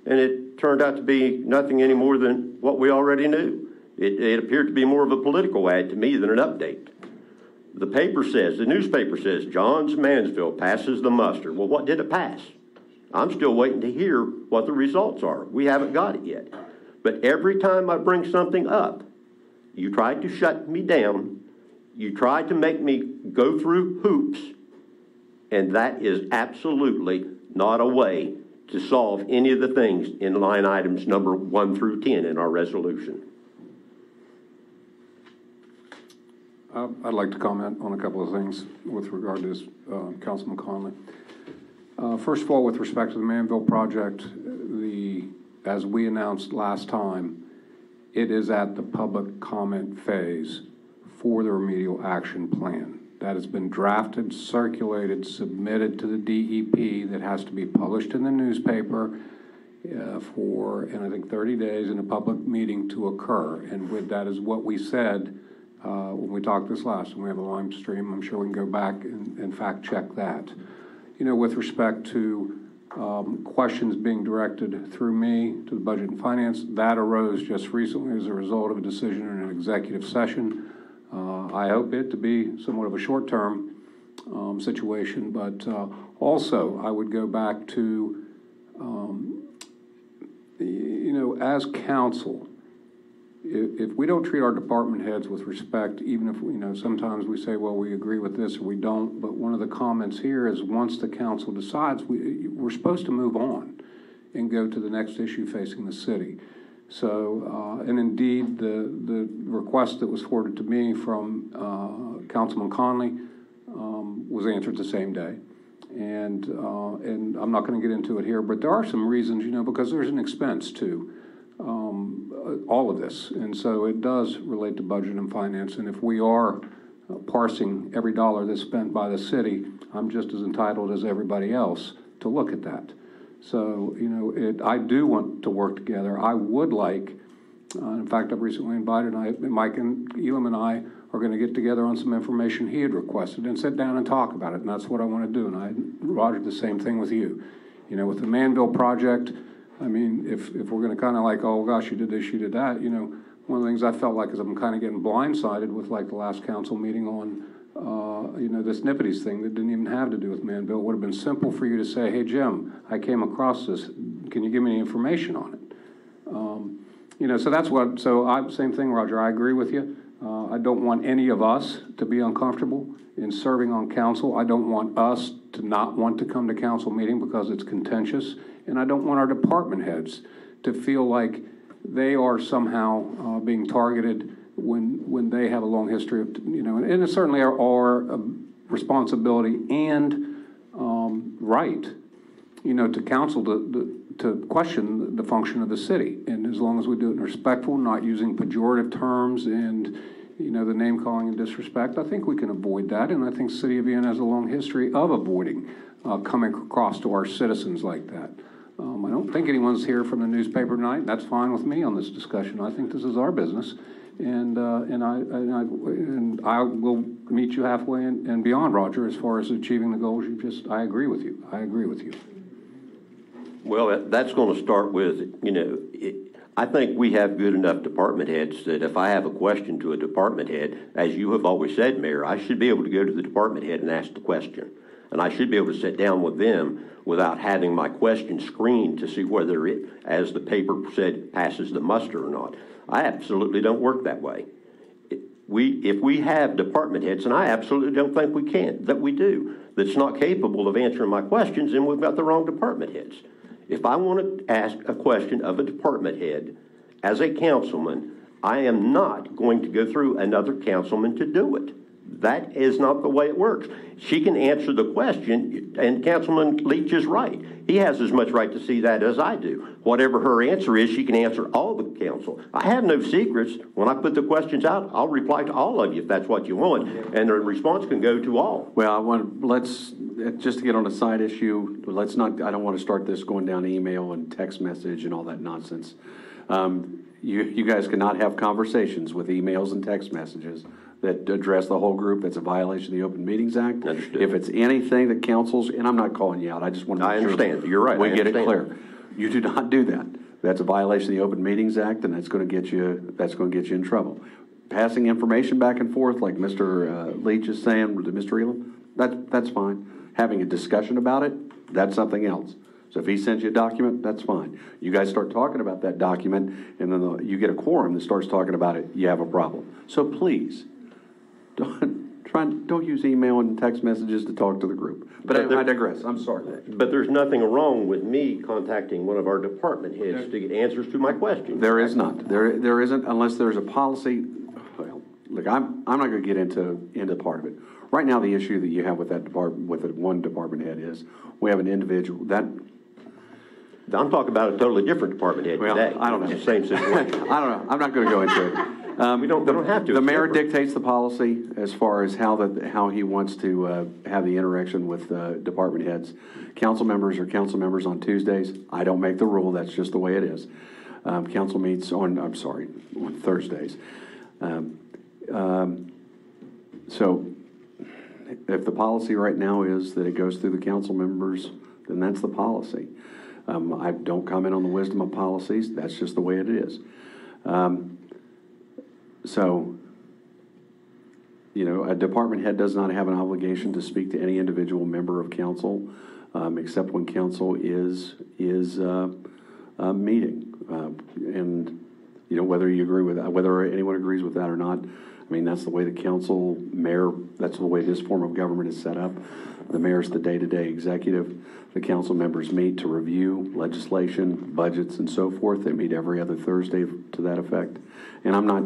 Speaker 11: and it turned out to be nothing any more than what we already knew. It appeared to be more of a political ad to me than an update. The newspaper says, Johns Mansfield passes the muster. Well, what did it pass? I'm still waiting to hear what the results are. We haven't got it yet. But every time I bring something up, you try to shut me down. You try to make me go through hoops. And that is absolutely not a way to solve any of the things in line items number 1 through 10 in our resolution.
Speaker 16: I'd like to comment on a couple of things with regard to this, Councilman Conley. First of all, with respect to the Manville project, as we announced last time, it is at the public comment phase for the remedial action plan. That has been drafted, circulated, submitted to the DEP that has to be published in the newspaper in I think 30 days in a public meeting to occur. And that is what we said when we talked this last, and we have a live stream. I'm sure we can go back and fact check that. With respect to questions being directed through me to the Budget and Finance, that arose just recently as a result of a decision in an executive session. I hope it to be somewhat of a short-term situation, but also I would go back to, as council, if we don't treat our department heads with respect, even if, sometimes we say, well, we agree with this or we don't, but one of the comments here is once the council decides, we're supposed to move on and go to the next issue facing the city. So, and indeed, the request that was forwarded to me from Councilman Conley was answered the same day. And I'm not going to get into it here, but there are some reasons, because there's an expense to all of this. And so it does relate to budget and finance. And if we are parsing every dollar that's spent by the city, I'm just as entitled as everybody else to look at that. So, I do want to work together. I would like, in fact, I've recently invited, Mike and Elam and I are going to get together on some information he had requested and sit down and talk about it. And that's what I want to do. And Roger, the same thing with you. With the Manville project, I mean, if we're going to kind of like, oh, gosh, you did this, you did that, one of the things I felt like is I'm kind of getting blindsided with like the last council meeting on, this Nippities thing that didn't even have to do with Manville. It would have been simple for you to say, hey, Jim, I came across this. Can you give me any information on it? So that's what, same thing, Roger, I agree with you. I don't want any of us to be uncomfortable in serving on council. I don't want us to not want to come to council meeting because it's contentious. And I don't want our department heads to feel like they are somehow being targeted when they have a long history of, and it's certainly our responsibility and right, to council to question the function of the city. And as long as we do it in respectful, not using pejorative terms and, the name calling and disrespect, I think we can avoid that. And I think City of Vienna has a long history of avoiding coming across to our citizens like that. I don't think anyone's here from the newspaper tonight. That's fine with me on this discussion. I think this is our business. And I will meet you halfway and beyond, Roger, as far as achieving the goals I agree with you. I agree with you.
Speaker 11: Well, that's going to start with, I think we have good enough department heads that if I have a question to a department head, as you have always said, Mayor, I should be able to go to the department head and ask the question. And I should be able to sit down with them without having my question screened to see whether it, as the paper said, passes the muster or not. I absolutely don't work that way. If we have department heads, and I absolutely don't think we do, that's not capable of answering my questions, then we've got the wrong department heads. If I want to ask a question of a department head as a councilman, I am not going to go through another councilman to do it. That is not the way it works. She can answer the question, and Councilman Leach is right. He has as much right to see that as I do. Whatever her answer is, she can answer all the council. I have no secrets. When I put the questions out, I'll reply to all of you if that's what you want, and the response can go to all.
Speaker 15: Well, let's, just to get on a side issue, I don't want to start this going down email and text message and all that nonsense. You guys cannot have conversations with emails and text messages that address the whole group. That's a violation of the Open Meetings Act.
Speaker 11: Understood.
Speaker 15: If it's anything that councils, and I'm not calling you out, I just want to make sure.
Speaker 11: I understand. You're right.
Speaker 15: We get it clear. You do not do that. That's a violation of the Open Meetings Act, and that's going to get you in trouble. Passing information back and forth, like Mr. Leach is saying to Mr. Elam, that's fine. Having a discussion about it, that's something else. So if he sends you a document, that's fine. You guys start talking about that document, and then you get a quorum that starts talking about it, you have a problem. So please, don't use email and text messages to talk to the group. But I digress. I'm sorry.
Speaker 11: But there's nothing wrong with me contacting one of our department heads to get answers to my questions.
Speaker 15: There is not. There isn't unless there's a policy. Well, look, I'm not going to get into part of it. Right now, the issue that you have with that department, with one department head, is we have an individual that.
Speaker 11: I'm talking about a totally different department head today.
Speaker 15: I don't know.
Speaker 11: It's the same situation.
Speaker 15: I don't know. I'm not going to go into it.
Speaker 11: We don't have to.
Speaker 15: The mayor dictates the policy as far as how he wants to have the interaction with department heads. Council members are council members on Tuesdays. I don't make the rule. That's just the way it is. Council meets on Thursdays. So if the policy right now is that it goes through the council members, then that's the policy. I don't comment on the wisdom of policies. That's just the way it is. A department head does not have an obligation to speak to any individual member of council, except when council is meeting. And whether you agree with that, whether anyone agrees with that or not, I mean, that's the way the mayor, that's the way this form of government is set up. The mayor's the day-to-day executive. The council members meet to review legislation, budgets, and so forth. They meet every other Thursday to that effect. And I'm not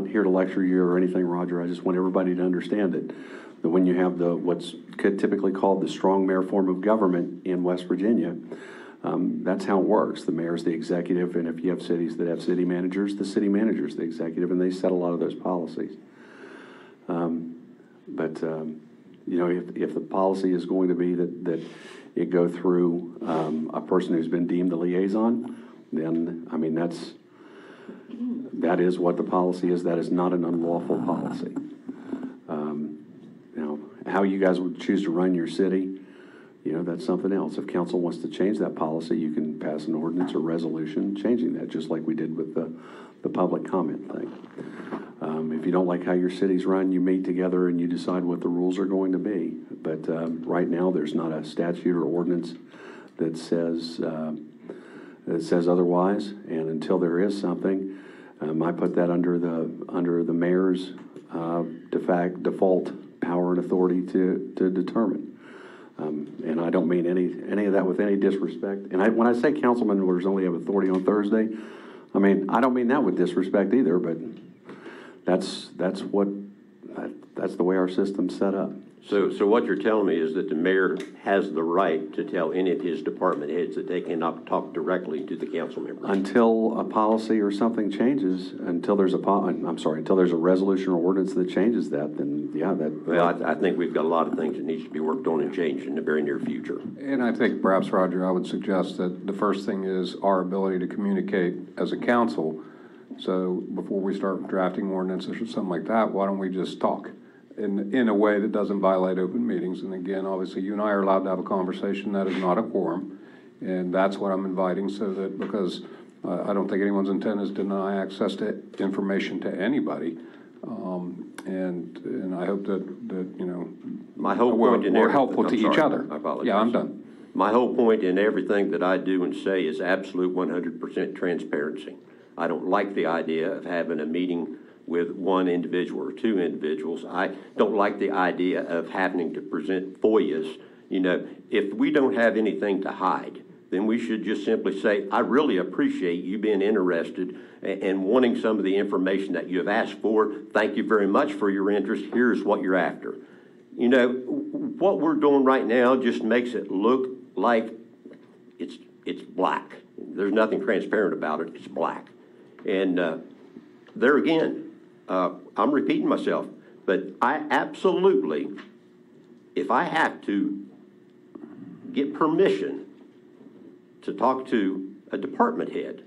Speaker 15: here to lecture you or anything, Roger. I just want everybody to understand it. That when you have what's typically called the strong mayor form of government in West Virginia, that's how it works. The mayor's the executive, and if you have cities that have city managers, the city manager's the executive, and they set a lot of those policies. If the policy is going to be that it go through a person who's been deemed the liaison, then, I mean, that is what the policy is. That is not an unlawful policy. How you guys would choose to run your city, that's something else. If council wants to change that policy, you can pass an ordinance or resolution changing that, just like we did with the public comment thing. If you don't like how your city's run, you meet together and you decide what the rules are going to be. But right now, there's not a statute or ordinance that says that says otherwise, and until there is something, I put that under the mayor's default power and authority to determine. And I don't mean any of that with any disrespect. And when I say council members only have authority on Thursday, I mean, I don't mean that with disrespect either, but that's the way our system's set up.
Speaker 11: So what you're telling me is that the mayor has the right to tell any of his department heads that they cannot talk directly to the council members?
Speaker 15: Until a policy or something changes, until there's a resolution or ordinance that changes that, then yeah, that.
Speaker 11: Well, I think we've got a lot of things that needs to be worked on and changed in the very near future.
Speaker 16: And I think perhaps, Roger, I would suggest that the first thing is our ability to communicate as a council. So before we start drafting ordinances or something like that, why don't we just talk in a way that doesn't violate open meetings? And again, obviously, you and I are allowed to have a conversation. That is not a quorum. And that's what I'm inviting, so that, because I don't think anyone's intent is to deny access to information to anybody. And I hope that you know,
Speaker 11: my whole point
Speaker 16: we're helpful to each other.
Speaker 11: I apologize.
Speaker 16: Yeah, I'm done.
Speaker 11: My whole point in everything that I do and say is absolute 100% transparency. I don't like the idea of having a meeting with one individual or two individuals. I don't like the idea of having to present FOIAs. You know, if we don't have anything to hide, then we should just simply say, I really appreciate you being interested and wanting some of the information that you have asked for. Thank you very much for your interest. Here's what you're after. You know, what we're doing right now just makes it look like it's black. There's nothing transparent about it. It's black. And there again, I'm repeating myself, but I absolutely, if I have to get permission to talk to a department head,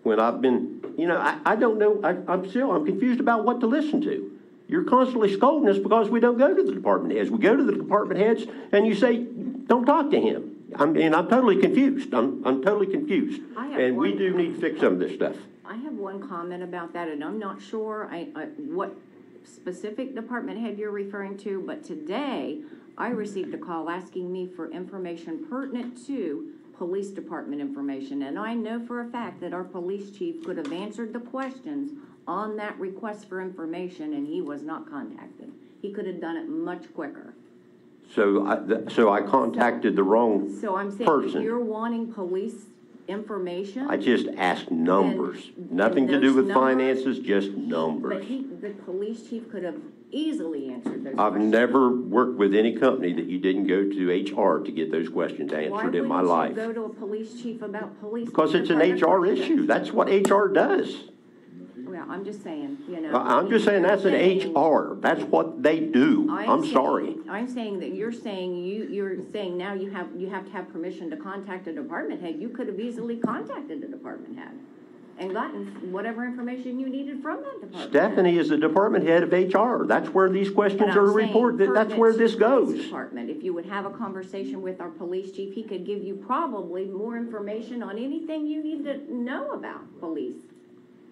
Speaker 11: when I've been, you know, I don't know, I'm confused about what to listen to. You're constantly scolding us because we don't go to the department heads. We go to the department heads and you say, don't talk to him. I'm totally confused. I'm totally confused. And we do need to fix some of this stuff.
Speaker 13: I have one comment about that, and I'm not sure what specific department head you're referring to, but today I received a call asking me for information pertinent to police department information, and I know for a fact that our police chief could have answered the questions on that request for information, and he was not contacted. He could have done it much quicker.
Speaker 11: So I contacted the wrong person.
Speaker 13: So I'm saying, if you're wanting police information,
Speaker 11: I just asked numbers. Nothing to do with finances, just numbers.
Speaker 13: but the police chief could have easily answered those
Speaker 11: I've
Speaker 13: questions.
Speaker 11: never worked with any company that you didn't go to HR to get those questions answered in my life.
Speaker 13: Why wouldn't you go to a police chief about police?
Speaker 11: Because it's an HR issue. That's what HR does.
Speaker 13: Well, I'm just saying, you know.
Speaker 11: I'm just saying that's an HR. That's what they do. I'm sorry.
Speaker 13: I'm saying that you're saying now you have to have permission to contact a department head. You could have easily contacted a department head and gotten whatever information you needed from that department.
Speaker 11: Stephanie is the department head of HR. That's where these questions are reported. That's where this goes.
Speaker 13: Department. If you would have a conversation with our police chief, he could give you probably more information on anything you need to know about police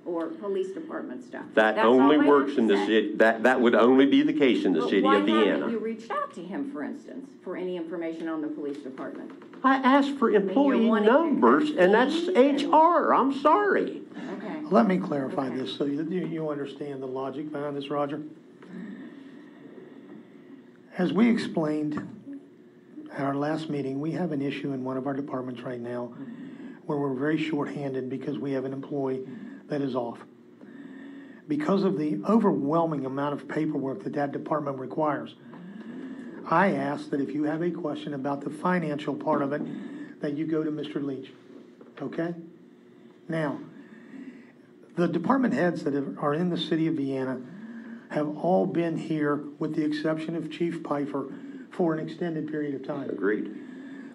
Speaker 13: or police department stuff.
Speaker 11: That
Speaker 13: That's
Speaker 11: only
Speaker 13: all I
Speaker 11: works
Speaker 13: have
Speaker 11: in
Speaker 13: to
Speaker 11: the
Speaker 13: say.
Speaker 11: city. That would only be the case in the city of Vienna.
Speaker 13: Why haven't you reached out to him, for instance, for any information on the police department?
Speaker 11: I asked for employee numbers, and that's HR. I'm sorry.
Speaker 13: Okay.
Speaker 4: Let me clarify this so you understand the logic behind this, Roger. As we explained at our last meeting, we have an issue in one of our departments right now where we're very short-handed because we have an employee that is off. Because of the overwhelming amount of paperwork that department requires, I ask that if you have a question about the financial part of it, that you go to Mr. Leach, okay? Now, the department heads that are in the city of Vienna have all been here, with the exception of Chief Pfeiffer, for an extended period of time.
Speaker 11: Agreed.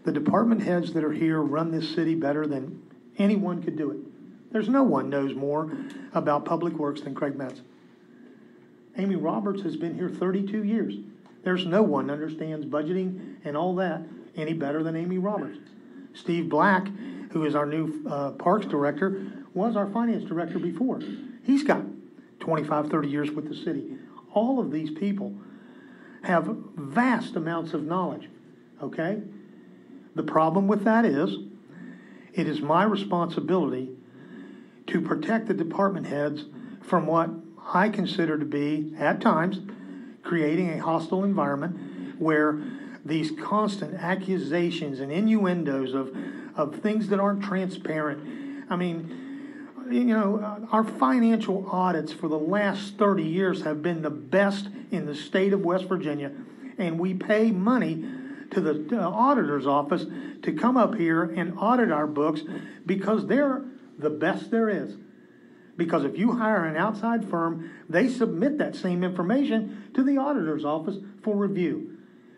Speaker 4: The department heads that are here run this city better than anyone could do it. There's no one knows more about public works than Craig Metz. Amy Roberts has been here 32 years. There's no one understands budgeting and all that any better than Amy Roberts. Steve Black, who is our new parks director, was our finance director before. He's got 25, 30 years with the city. All of these people have vast amounts of knowledge, okay? The problem with that is it is my responsibility to protect the department heads from what I consider to be, at times, creating a hostile environment where these constant accusations and innuendos of things that aren't transparent. I mean, you know, our financial audits for the last 30 years have been the best in the state of West Virginia, and we pay money to the auditor's office to come up here and audit our books because they're the best there is. Because if you hire an outside firm, they submit that same information to the auditor's office for review.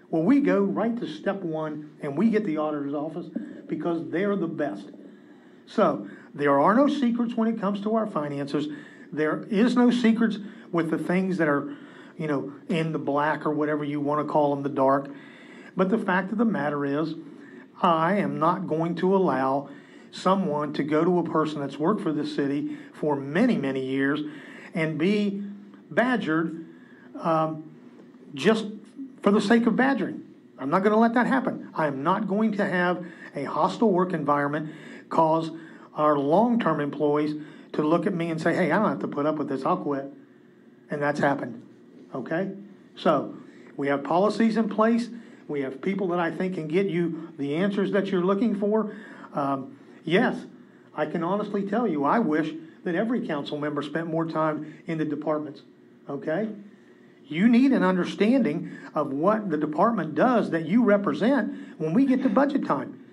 Speaker 4: Well, we go right to step one and we get the auditor's office because they're the best. So there are no secrets when it comes to our finances. There is no secrets with the things that are, you know, in the black or whatever you want to call them, the dark. But the fact of the matter is, I am not going to allow someone to go to a person that's worked for this city for many, many years and be badgered just for the sake of badgering. I'm not going to let that happen. I am not going to have a hostile work environment cause our long-term employees to look at me and say, hey, I don't have to put up with this, I'll quit. And that's happened. Okay? So we have policies in place. We have people that I think can get you the answers that you're looking for. Yes, I can honestly tell you, I wish that every council member spent more time in the departments. Okay? You need an understanding of what the department does that you represent when we get to budget time.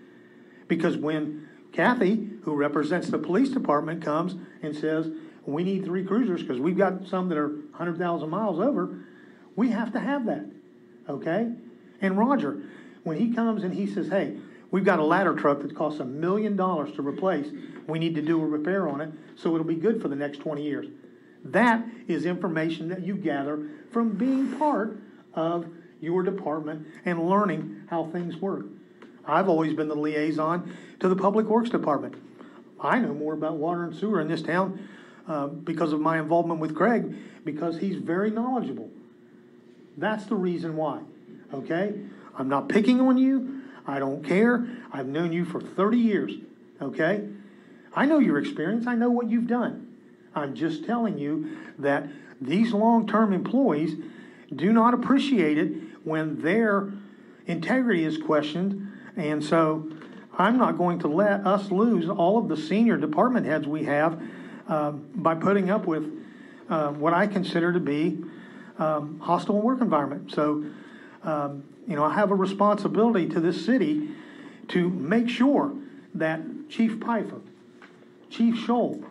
Speaker 4: Because when Kathy, who represents the police department, comes and says, we need 3 cruisers because we've got some that are 100,000 miles over, we have to have that. Okay? And Roger, when he comes and he says, hey, we've got a ladder truck that costs $1 million to replace, we need to do a repair on it so it'll be good for the next 20 years. That is information that you gather from being part of your department and learning how things work. I've always been the liaison to the Public Works Department. I know more about water and sewer in this town because of my involvement with Craig, because he's very knowledgeable. That's the reason why, okay? I'm not picking on you. I don't care. I've known you for 30 years, okay? I know your experience. I know what you've done. I'm just telling you that these long-term employees do not appreciate it when their integrity is questioned. And so I'm not going to let us lose all of the senior department heads we have by putting up with what I consider to be hostile work environment. So, you know, I have a responsibility to this city to make sure that Chief Pfeiffer, Chief Scholl,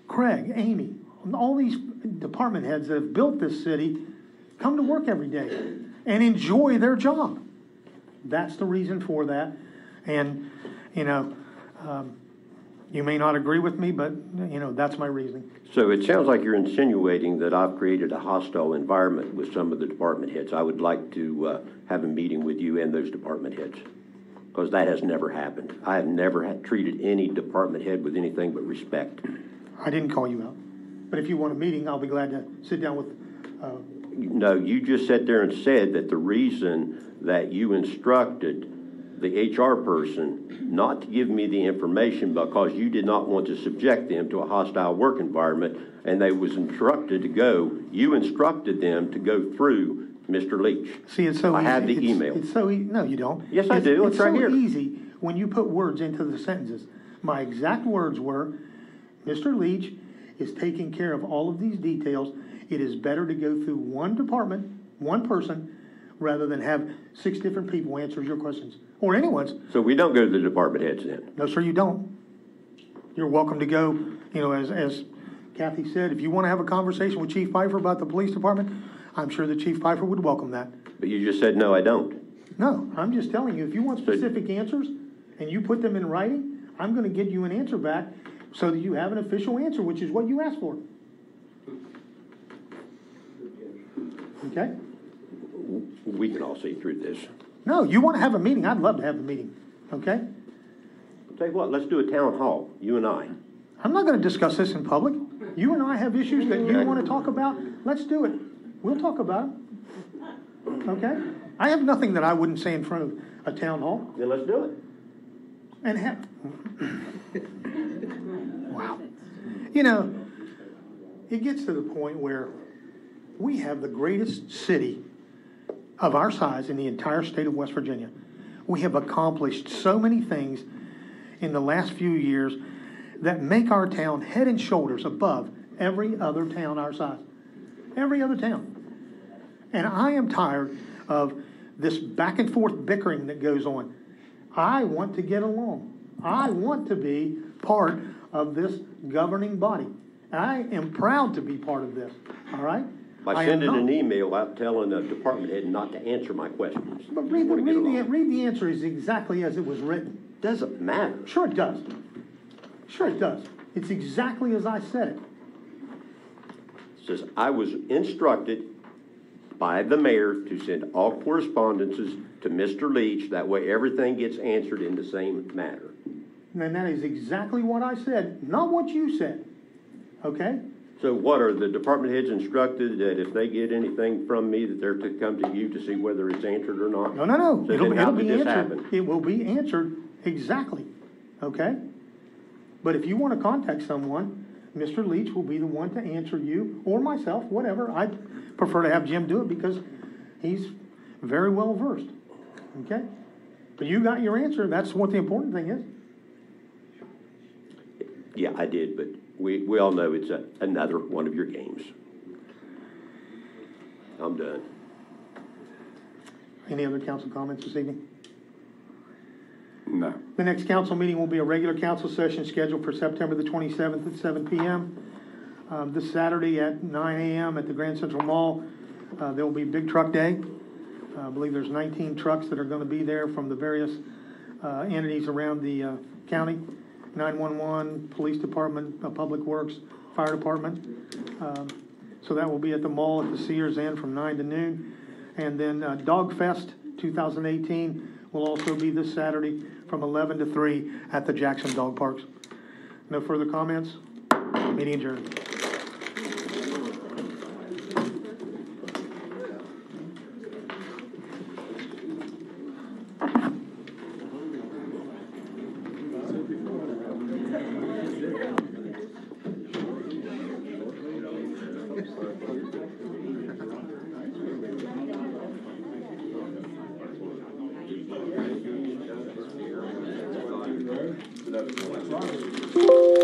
Speaker 4: Craig, Amy, all these department heads that have built this city come to work every day and enjoy their job. That's the reason for that. And, you know, you may not agree with me, but, you know, that's my reasoning.
Speaker 11: So it sounds like you're insinuating that I've created a hostile environment with some of the department heads. I would like to have a meeting with you and those department heads, because that has never happened. I have never treated any department head with anything but respect.
Speaker 4: I didn't call you out. But if you want a meeting, I'll be glad to sit down with...
Speaker 11: No, you just sat there and said that the reason that you instructed the HR person not to give me the information because you did not want to subject them to a hostile work environment, and they was instructed to go, you instructed them to go through Mr. Leach.
Speaker 4: See, it's so
Speaker 11: I
Speaker 4: easy.
Speaker 11: have the email.
Speaker 4: It's so easy. No, you don't.
Speaker 11: Yes, I do. It's right here.
Speaker 4: It's so easy when you put words into the sentences. My exact words were, Mr. Leach is taking care of all of these details. It is better to go through one department, one person, rather than have 6 different people answer your questions, or anyone's.
Speaker 11: So we don't go to the department heads then?
Speaker 4: No, sir, you don't. You're welcome to go, you know, as Kathy said, if you want to have a conversation with Chief Pfeiffer about the police department, I'm sure that Chief Pfeiffer would welcome that.
Speaker 11: But you just said, no, I don't.
Speaker 4: No, I'm just telling you, if you want specific answers and you put them in writing, I'm going to get you an answer back so that you have an official answer, which is what you asked for. Okay?
Speaker 11: We can all see through this.
Speaker 4: No, you want to have a meeting, I'd love to have a meeting. Okay?
Speaker 11: I'll tell you what, let's do a town hall, you and I.
Speaker 4: I'm not going to discuss this in public. You and I have issues that you want to talk about. Let's do it. We'll talk about it. Okay? I have nothing that I wouldn't say in front of a town hall.
Speaker 11: Then let's do it.
Speaker 4: And wow. You know, it gets to the point where we have the greatest city of our size in the entire state of West Virginia. We have accomplished so many things in the last few years that make our town head and shoulders above every other town our size. Every other town. And I am tired of this back and forth bickering that goes on. I want to get along. I want to be part of this governing body. I am proud to be part of this, all right?
Speaker 11: By sending an email out telling a department head not to answer my questions.
Speaker 4: But read the answer is exactly as it was written.
Speaker 11: Doesn't matter.
Speaker 4: Sure it does. Sure it does. It's exactly as I said it.
Speaker 11: It says, I was instructed by the mayor to send all correspondences to Mr. Leach. That way everything gets answered in the same manner.
Speaker 4: And that is exactly what I said, not what you said. Okay?
Speaker 11: So what, are the department heads instructed that if they get anything from me that they're to come to you to see whether it's answered or not?
Speaker 4: No.
Speaker 11: So
Speaker 4: It'll be
Speaker 11: this
Speaker 4: answered.
Speaker 11: happen?
Speaker 4: It will be answered exactly. Okay? But if you want to contact someone, Mr. Leach will be the one to answer you, or myself, whatever. I prefer to have Jim do it because he's very well versed. Okay? But you got your answer. That's what the important thing is.
Speaker 11: Yeah, I did, but we all know it's another one of your games. I'm done.
Speaker 4: Any other council comments this evening?
Speaker 16: No.
Speaker 4: The next council meeting will be a regular council session scheduled for September the 27th at 7 p.m. This Saturday at 9 a.m. at the Grand Central Mall. There will be Big Truck Day. I believe there's 19 trucks that are going to be there from the various entities around the county. 911, Police Department, Public Works, Fire Department. So that will be at the mall at the Sears Inn from 9 to noon. And then Dog Fest 2018 will also be this Saturday from 11 to 3 at the Jackson Dog Parks. No further comments? Meeting adjourned.
Speaker 3: That's right.